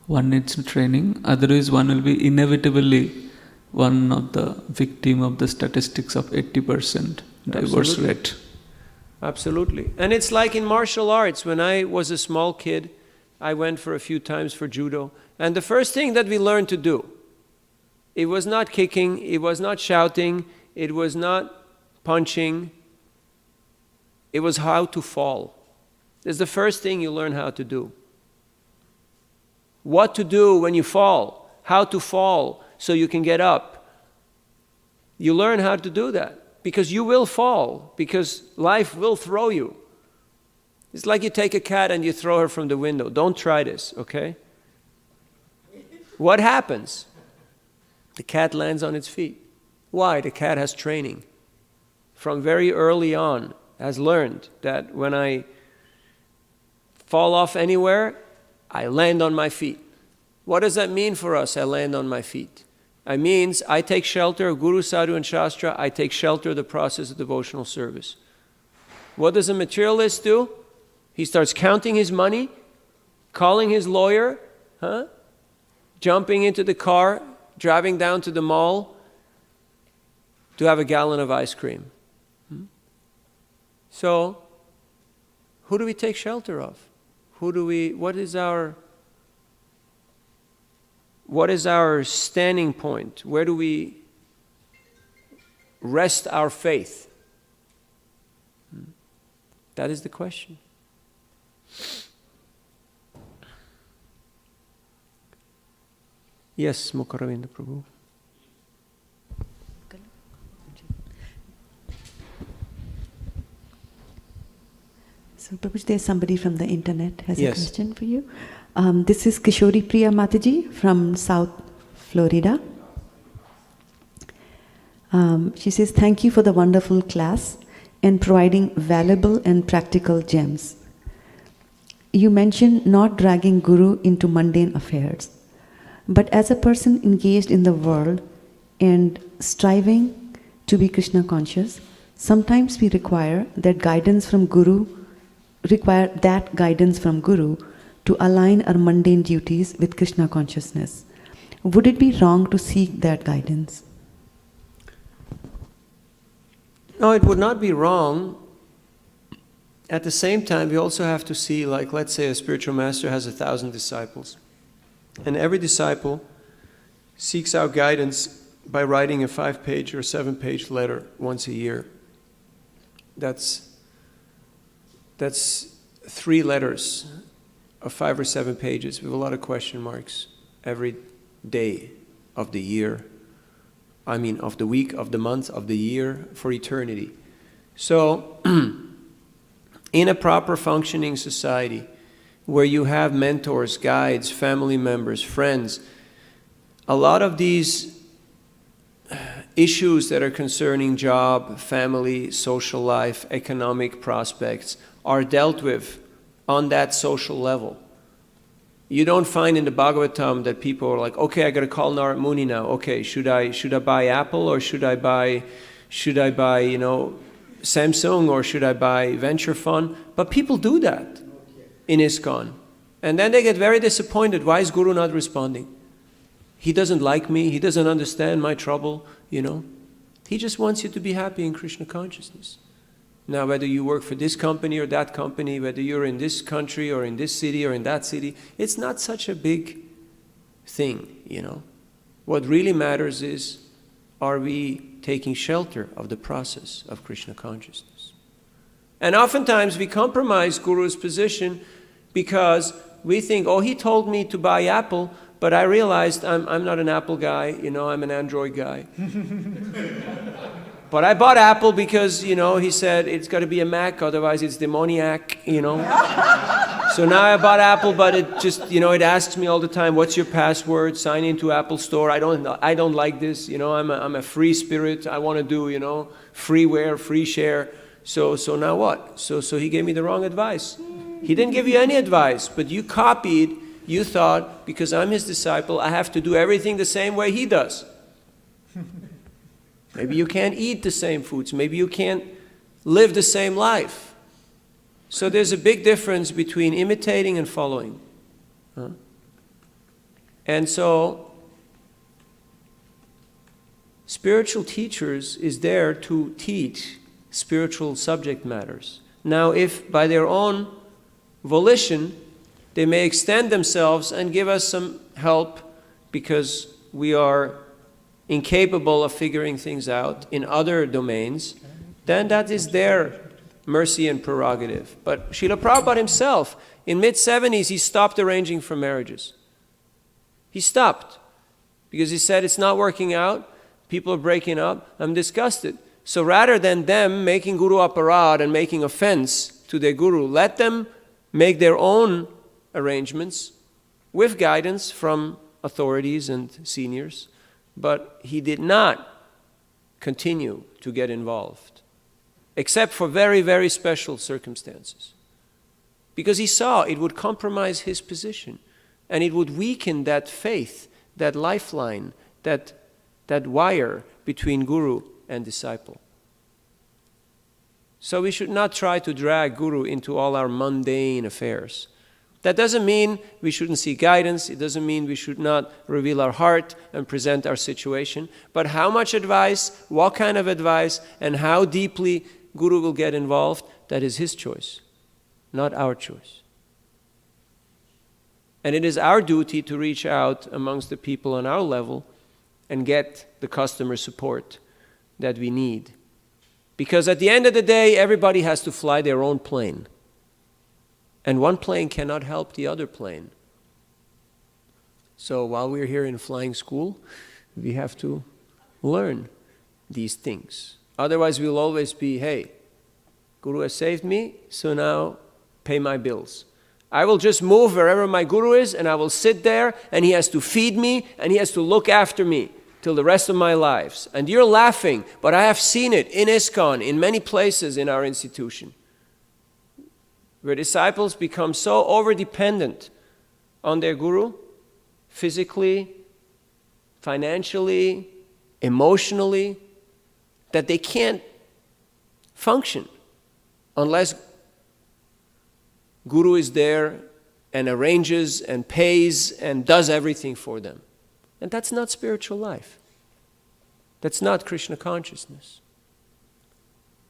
one needs training. Otherwise, one will be inevitably one of the victim of the statistics of 80% divorce rate. Absolutely. And it's like in martial arts. When I was a small kid, I went for a few times for judo. And the first thing that we learned to do, it was not kicking, it was not shouting, it was not punching, it was how to fall. It's the first thing you learn how to do. What to do when you fall, how to fall so you can get up. You learn how to do that, because you will fall, because life will throw you. It's like you take a cat and you throw her from the window. Don't try this, okay? What happens? The cat lands on its feet. Why? The cat has training. From very early on, has learned that when I fall off anywhere, I land on my feet. What does that mean for us, I land on my feet? It means I take shelter of Guru, Sadhu, and Shastra. I take shelter of the process of devotional service. What does a materialist do? He starts counting his money, calling his lawyer, jumping into the car, driving down to the mall to have a gallon of ice cream. So, who do we take shelter of? What is our standing point? Where do we rest our faith? That is the question. Yes, Mukaravinda Prabhu. So, Prabhuji, there's somebody from the internet has Yes. a question for you. This is Kishori Priya Mataji from South Florida. She says, thank you for the wonderful class and providing valuable and practical gems. You mentioned not dragging Guru into mundane affairs. But as a person engaged in the world and striving to be Krishna conscious, sometimes we require that guidance from Guru to align our mundane duties with Krishna consciousness. Would it be wrong to seek that guidance? No, it would not be wrong. At the same time, we also have to see, like, let's say a spiritual master has 1,000 disciples. And every disciple seeks out guidance by writing a 5-page or 7-page letter once a year. That's 3 letters of 5 or 7 pages with a lot of question marks every day of the year. I mean, of the week, of the month, of the year, for eternity. So, in a proper functioning society, where you have mentors, guides, family members, friends, a lot of these issues that are concerning job, family, social life, economic prospects are dealt with on that social level. You don't find in the Bhagavatam that people are like, okay, I got to call Narad Muni now. Okay, should I buy Apple, or should I buy Samsung, or should I buy venture fund? But people do that in ISKCON. And then they get very disappointed. Why is Guru not responding? He doesn't like me. He doesn't understand my trouble, He just wants you to be happy in Krishna consciousness. Now, whether you work for this company or that company, whether you're in this country or in this city or in that city, it's not such a big thing, What really matters is, are we taking shelter of the process of Krishna consciousness? And oftentimes we compromise Guru's position because we think, oh, he told me to buy Apple, but I realized I'm not an Apple guy, I'm an Android guy. But I bought Apple because, he said it's got to be a Mac, otherwise it's demoniac, So now I bought Apple, but it just, it asks me all the time, what's your password? Sign into Apple Store. I don't like this, I'm a free spirit. I want to do, freeware, free share. So now what? So he gave me the wrong advice. He didn't give you any advice, but you copied. You thought, because I'm his disciple, I have to do everything the same way he does. Maybe you can't eat the same foods. Maybe you can't live the same life. So there's a big difference between imitating and following. And so, spiritual teachers is there to teach spiritual subject matters. Now, if by their own volition, they may extend themselves and give us some help because we are incapable of figuring things out in other domains, then that is their mercy and prerogative. But Srila Prabhupada himself, in mid-70s, he stopped arranging for marriages. He stopped because he said, it's not working out, people are breaking up, I'm disgusted. So rather than them making Guru Aparad and making offense to their Guru, let them make their own arrangements with guidance from authorities and seniors. But he did not continue to get involved, except for very, very special circumstances. Because he saw it would compromise his position, and it would weaken that faith, that lifeline, that wire between Guru and disciple. So we should not try to drag Guru into all our mundane affairs. That doesn't mean we shouldn't seek guidance. It doesn't mean we should not reveal our heart and present our situation. But how much advice, what kind of advice, and how deeply Guru will get involved, that is his choice, not our choice. And it is our duty to reach out amongst the people on our level and get the customer support that we need. Because at the end of the day, everybody has to fly their own plane. And one plane cannot help the other plane. So while we're here in flying school, we have to learn these things. Otherwise, we'll always be, hey, Guru has saved me, so now pay my bills. I will just move wherever my Guru is, and I will sit there, and he has to feed me, and he has to look after me till the rest of my lives. And you're laughing, but I have seen it in ISKCON, in many places in our institution, where disciples become so over-dependent on their Guru, physically, financially, emotionally, that they can't function unless Guru is there and arranges and pays and does everything for them. And that's not spiritual life. That's not Krishna consciousness.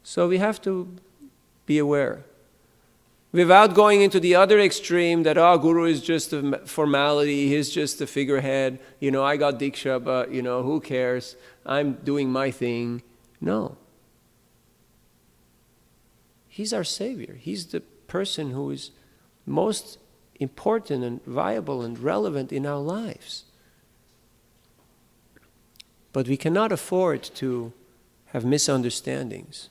So we have to be aware Without going into the other extreme that, oh, Guru is just a formality, he's just a figurehead, I got Diksha, but, who cares? I'm doing my thing. No. He's our savior. He's the person who is most important and viable and relevant in our lives. But we cannot afford to have misunderstandings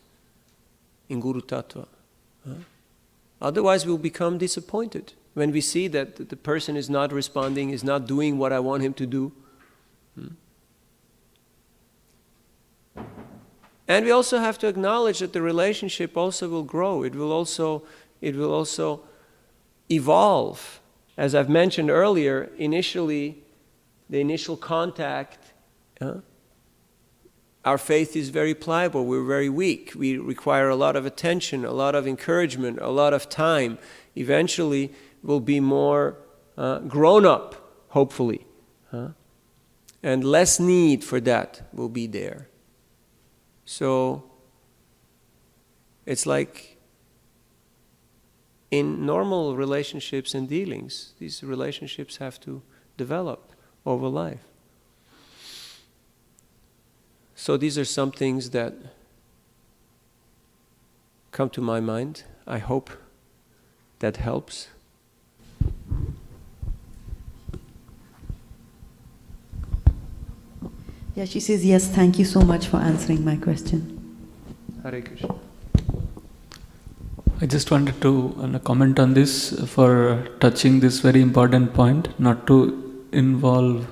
in Guru Tattva. Otherwise we'll become disappointed when we see that the person is not responding, is not doing what I want him to do. And we also have to acknowledge that the relationship also will grow. It will also evolve. As I've mentioned earlier, initially, the initial contact, our faith is very pliable, we're very weak. We require a lot of attention, a lot of encouragement, a lot of time. Eventually, we'll be more grown up, hopefully. And less need for that will be there. So, it's like in normal relationships and dealings, these relationships have to develop over life. So these are some things that come to my mind. I hope that helps. Yeah, she says, yes, thank you so much for answering my question. Hare Krishna. I just wanted to comment on this for touching this very important point, not to involve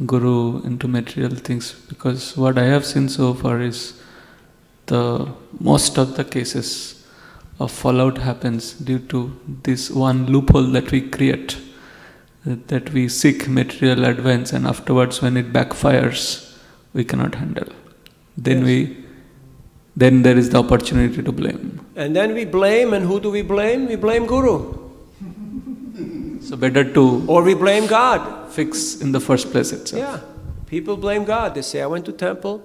Guru into material things, because what I have seen so far is most of the cases of fallout happens due to this one loophole that we create, that we seek material advance and afterwards when it backfires, we cannot handle. Then there is the opportunity to blame. And then we blame, and who do we blame? We blame Guru. So better to... Or we blame God. Fix in the first place itself. Yeah. People blame God. They say, I went to temple,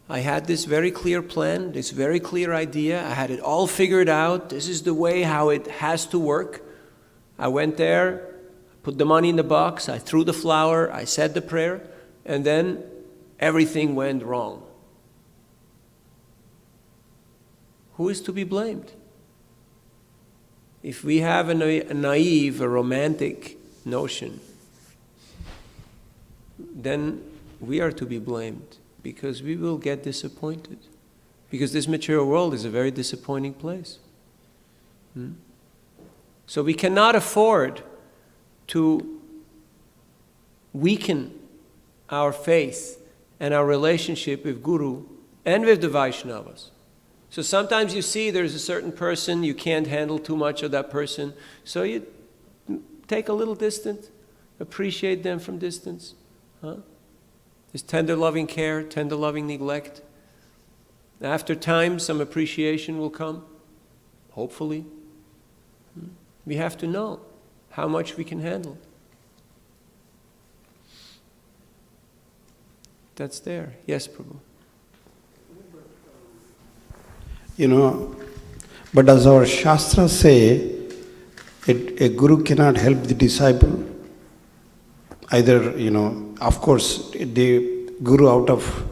I had this very clear plan, this very clear idea, I had it all figured out, this is the way how it has to work. I went there, put the money in the box, I threw the flower, I said the prayer, and then everything went wrong. Who is to be blamed? If we have a naive, a romantic notion, then we are to be blamed, because we will get disappointed. Because this material world is a very disappointing place. So we cannot afford to weaken our faith and our relationship with Guru and with the Vaishnavas. So sometimes you see there's a certain person, you can't handle too much of that person, so you take a little distance, appreciate them from distance. There's tender loving care, tender loving neglect. After time, some appreciation will come, hopefully. We have to know how much we can handle. That's there. Yes, Prabhu. But as our Shastras say, a Guru cannot help the disciple. Either, of course, the Guru out of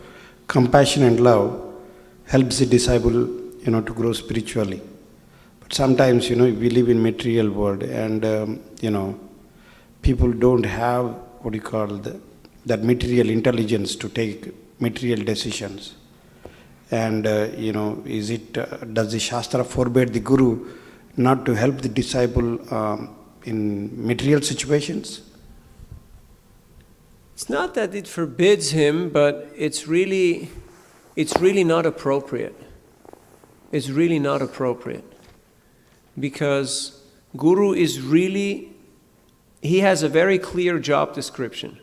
compassion and love helps the disciple, to grow spiritually. But sometimes, we live in material world and, people don't have, that material intelligence to take material decisions. And, does the Shastra forbid the Guru not to help the disciple in material situations? It's not that it forbids him, but it's really not appropriate. It's really not appropriate. Because Guru is really, he has a very clear job description.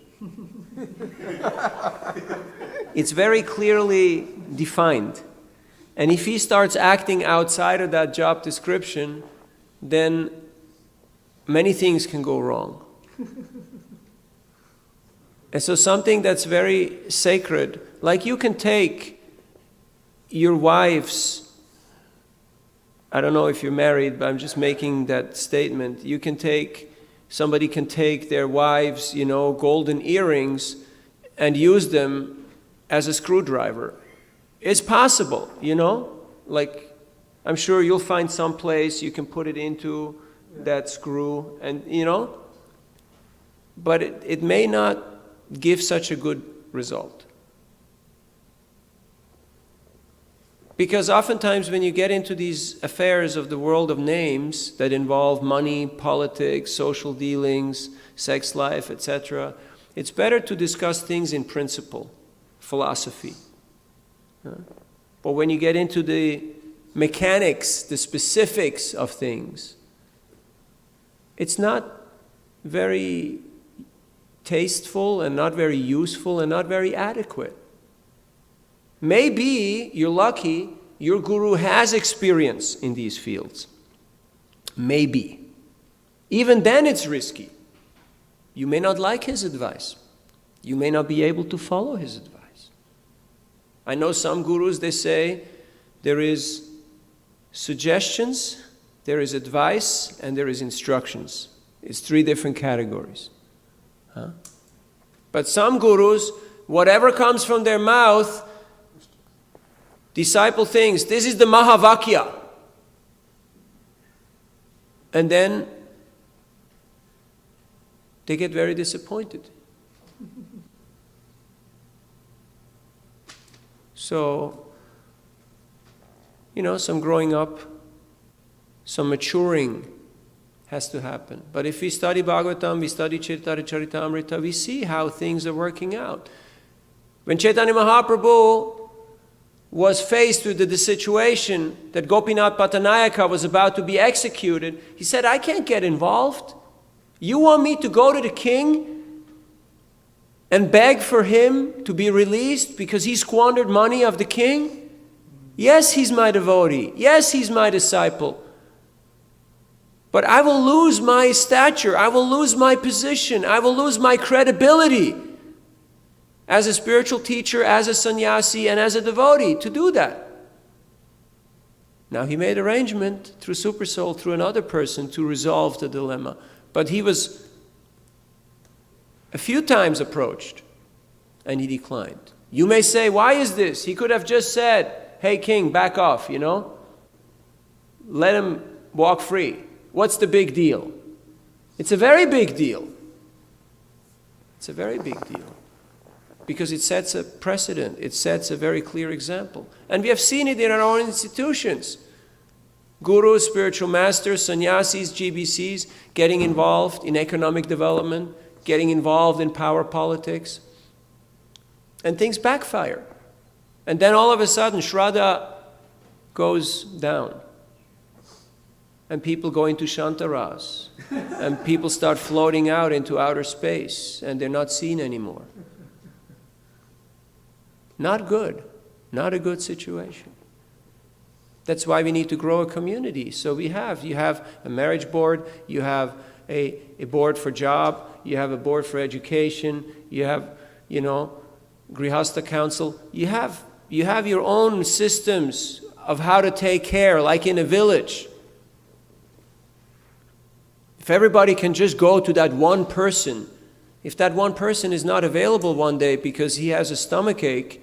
It's very clearly defined. And if he starts acting outside of that job description, then many things can go wrong. And so something that's very sacred, like you can take your wife's I don't know if you're married, but I'm just making that statement. Somebody can take their wives', golden earrings and use them as a screwdriver. It's possible, Like, I'm sure you'll find some place you can put it into that screw and, but it may not give such a good result. Because oftentimes when you get into these affairs of the world of names that involve money, politics, social dealings, sex life, etc., it's better to discuss things in principle, philosophy. But when you get into the mechanics, the specifics of things, it's not very tasteful and not very useful and not very adequate. Maybe you're lucky, your guru has experience in these fields. Maybe. Even then it's risky. You may not like his advice. You may not be able to follow his advice. I know some gurus, they say there is suggestions, there is advice, and there is instructions. It's 3 different categories. But some gurus, whatever comes from their mouth, disciple thinks, this is the Mahavakya. And then they get very disappointed. So, some growing up, some maturing has to happen. But if we study Bhagavatam, we study Chaitanya Charitamrita, we see how things are working out. When Chaitanya Mahaprabhu was faced with the situation that Gopinath Pattanayaka was about to be executed, he said, I can't get involved. You want me to go to the king and beg for him to be released because he squandered money of the king? Yes, he's my devotee. Yes, he's my disciple. But I will lose my stature. I will lose my position. I will lose my credibility as a spiritual teacher, as a sannyasi, and as a devotee to do that. Now he made arrangement through Supersoul, through another person, to resolve the dilemma. But he was a few times approached, and he declined. You may say, why is this? He could have just said, hey king, back off, Let him walk free. What's the big deal? It's a very big deal. It's a very big deal. Because it sets a precedent. It sets a very clear example. And we have seen it in our own institutions. Gurus, spiritual masters, sannyasis, GBCs, getting involved in economic development, getting involved in power politics. And things backfire. And then all of a sudden, Shraddha goes down. And people go into Shantaras. And people start floating out into outer space. And they're not seen anymore. Not good. Not a good situation. That's why we need to grow a community. So you have a marriage board, you have a board for job, you have a board for education, you have, Grihastha council. You have your own systems of how to take care, like in a village. If everybody can just go to that one person, if that one person is not available one day because he has a stomachache,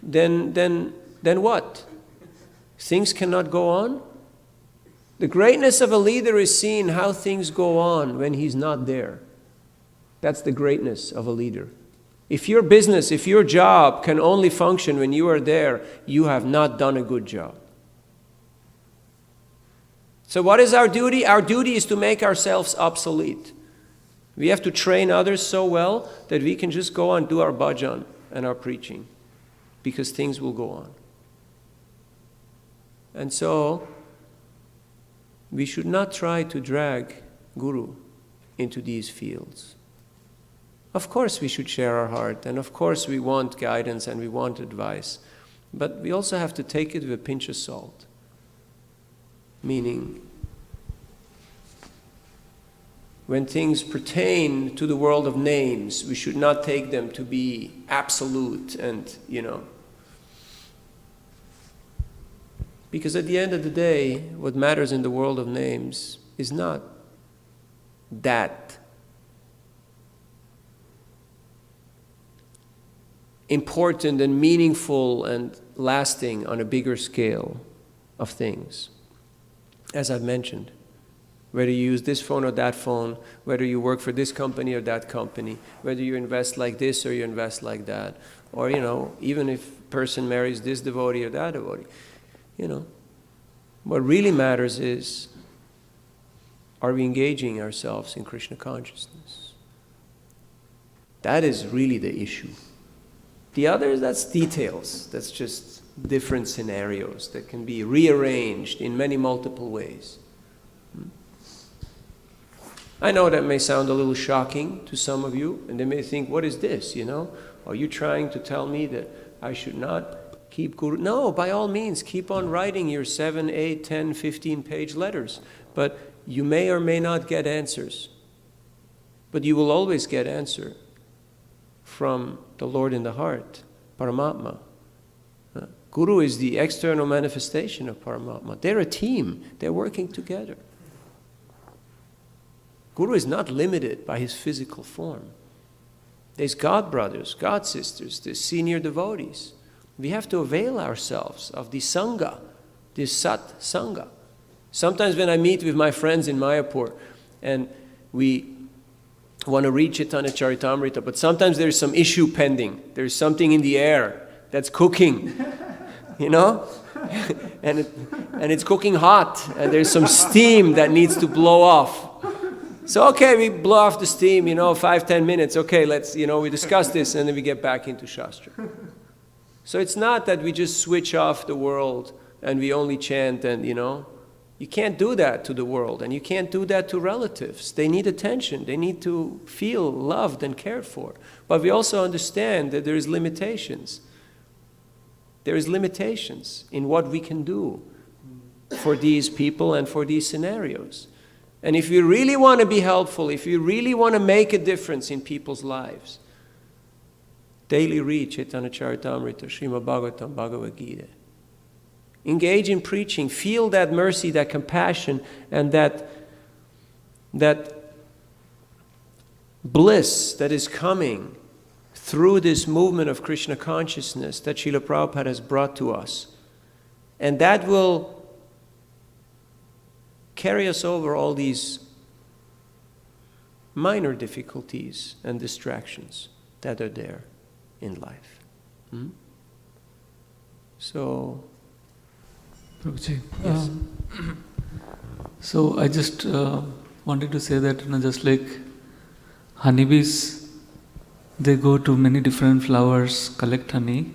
then what? Things cannot go on? The greatness of a leader is seen how things go on when he's not there. That's the greatness of a leader. If your business, if your job can only function when you are there, you have not done a good job. So what is our duty? Our duty is to make ourselves obsolete. We have to train others so well that we can just go and do our bhajan and our preaching, because things will go on. And so, we should not try to drag Guru into these fields. Of course we should share our heart, and of course we want guidance and we want advice, but we also have to take it with a pinch of salt. Meaning, when things pertain to the world of names, we should not take them to be absolute and, Because at the end of the day, what matters in the world of names is not that important and meaningful and lasting on a bigger scale of things. As I've mentioned, whether you use this phone or that phone, whether you work for this company or that company, whether you invest like this or you invest like that, or, even if a person marries this devotee or that devotee, what really matters is, are we engaging ourselves in Krishna consciousness? That is really the issue. The others, that's details. That's just different scenarios that can be rearranged in many multiple ways. I know that may sound a little shocking to some of you, and they may think, what is this, Are you trying to tell me that I should not keep Guru? No, by all means, keep on writing your 7, 8, 10, 15-page letters. But you may or may not get answers. But you will always get answer from the Lord in the heart, Paramatma. Guru is the external manifestation of Paramatma. They're a team. They're working together. Guru is not limited by his physical form. There's God brothers, God sisters, there's senior devotees. We have to avail ourselves of the Sangha, this sadhu-sanga. Sometimes when I meet with my friends in Mayapur and we want to read Chaitanya Charitamrita, but sometimes there's some issue pending. There's something in the air that's cooking, and it's cooking hot, and there's some steam that needs to blow off. So, okay, we blow off the steam, 5-10 minutes. Okay, let's, we discuss this, and then we get back into Shastra. So it's not that we just switch off the world and we only chant and, you can't do that to the world, and you can't do that to relatives. They need attention. They need to feel loved and cared for. But we also understand that there is limitations. There is limitations in what we can do for these people and for these scenarios. And if you really want to be helpful, if you really want to make a difference in people's lives, daily read Chaitanya Charitamrita, Srimad Bhagavatam, Bhagavad Gita. Engage in preaching. Feel that mercy, that compassion, and that bliss that is coming through this movement of Krishna consciousness that Srila Prabhupada has brought to us. And that will carry us over all these minor difficulties and distractions that are there in life. So, Prabhuji, yes. So I just wanted to say that, just like honeybees, they go to many different flowers, collect honey,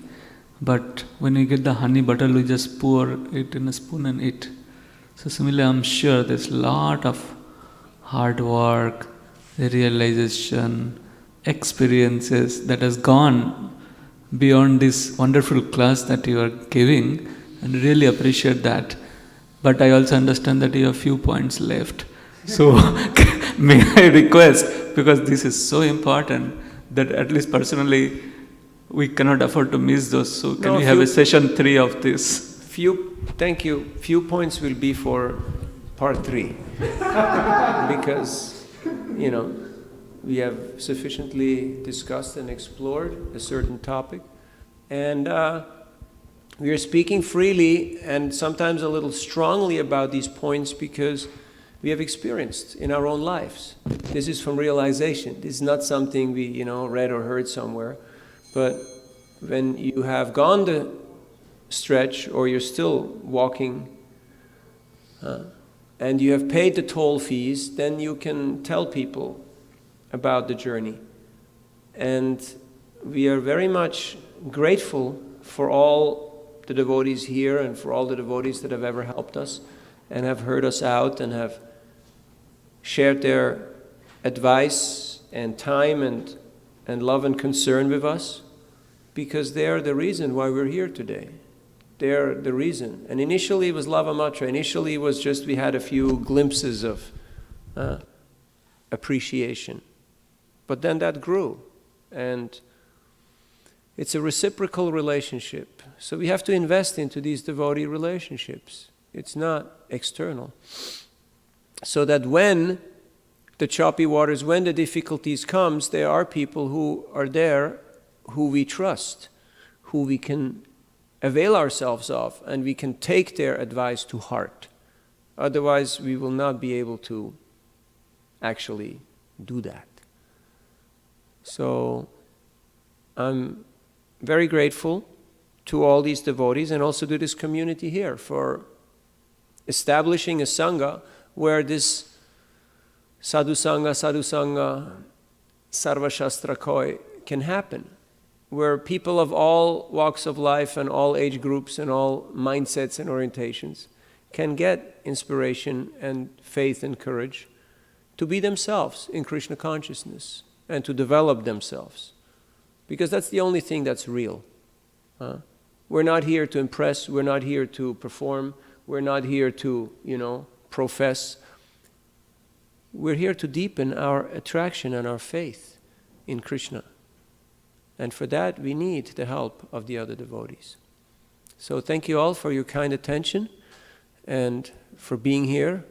but when we get the honey bottle, we just pour it in a spoon and eat. So similarly, I'm sure there's a lot of hard work, the realization, experiences that has gone beyond this wonderful class that you are giving, and really appreciate that. But I also understand that you have few points left. So may I request, because this is so important, that at least personally we cannot afford to miss those. So can we have a session 3 of this? Thank you. Few points will be for part 3. Because, we have sufficiently discussed and explored a certain topic. And we are speaking freely and sometimes a little strongly about these points because we have experienced in our own lives. This is from realization. This is not something we, read or heard somewhere. But when you have gone the stretch, or you're still walking, and you have paid the toll fees, then you can tell people about the journey. And we are very much grateful for all the devotees here and for all the devotees that have ever helped us and have heard us out and have shared their advice and time and love and concern with us, because they are the reason why we're here today. They're the reason. And initially it was Lava Matra. Initially it was just we had a few glimpses of appreciation. But then that grew. And It's a reciprocal relationship. So we have to invest into these devotee relationships. It's not external. So that when the choppy waters, when the difficulties comes, there are people who are there who we trust, who we can avail ourselves of, and we can take their advice to heart. Otherwise, we will not be able to actually do that. So I'm very grateful to all these devotees and also to this community here for establishing a sangha where this sadhu-sanga, sarva-shastra koi can happen, where people of all walks of life and all age groups and all mindsets and orientations can get inspiration and faith and courage to be themselves in Krishna consciousness and to develop themselves. Because that's the only thing that's real. We're not here to impress, we're not here to perform, we're not here to, profess. We're here to deepen our attraction and our faith in Krishna. And for that, we need the help of the other devotees. So thank you all for your kind attention and for being here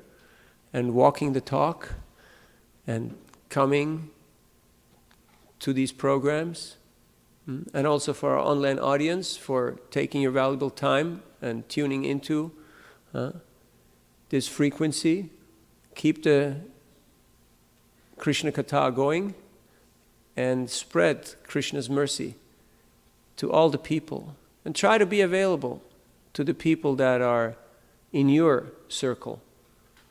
and walking the talk and coming to these programs. And also for our online audience for taking your valuable time and tuning into this frequency. Keep the Krishna Katha going and spread Krishna's mercy to all the people. And try to be available to the people that are in your circle.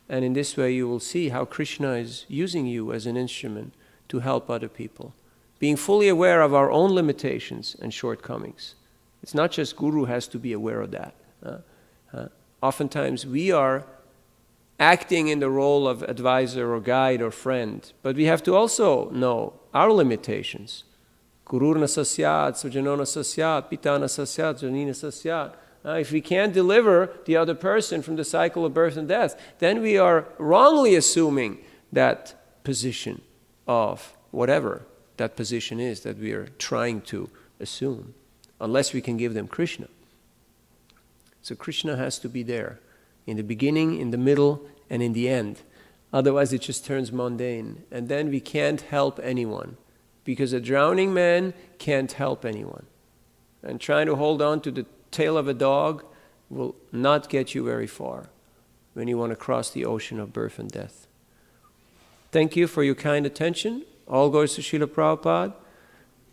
And in this way you will see how Krishna is using you as an instrument to help other people. Being fully aware of our own limitations and shortcomings. It's not just Guru has to be aware of that. Oftentimes we are acting in the role of advisor or guide or friend, but we have to also know our limitations. Gururna sasyat, sujanona sasyat, pitana sasyat, janina sasyat. If we can't deliver the other person from the cycle of birth and death, then we are wrongly assuming that position of whatever that position is that we are trying to assume, unless we can give them Krishna. So Krishna has to be there in the beginning, in the middle, and in the end. Otherwise it just turns mundane. And then we can't help anyone, because a drowning man can't help anyone. And trying to hold on to the tail of a dog will not get you very far when you want to cross the ocean of birth and death. Thank you for your kind attention. All goes to Srila Prabhupada.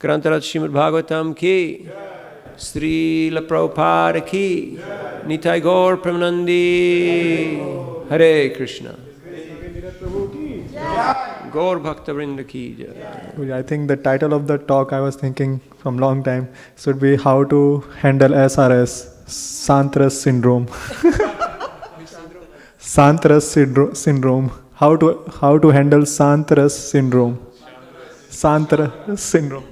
Grantarat Srimad Bhagavatam ki, Srila Prabhupada ki, Nitai Gaur Pramanandi, Hare Krishna. Gaur Bhakta Vrinda ki jai. I think the title of the talk I was thinking from long time should be how to handle SRS, Santras syndrome. Santras syndrome. How to handle Santras syndrome. Santra syndrome.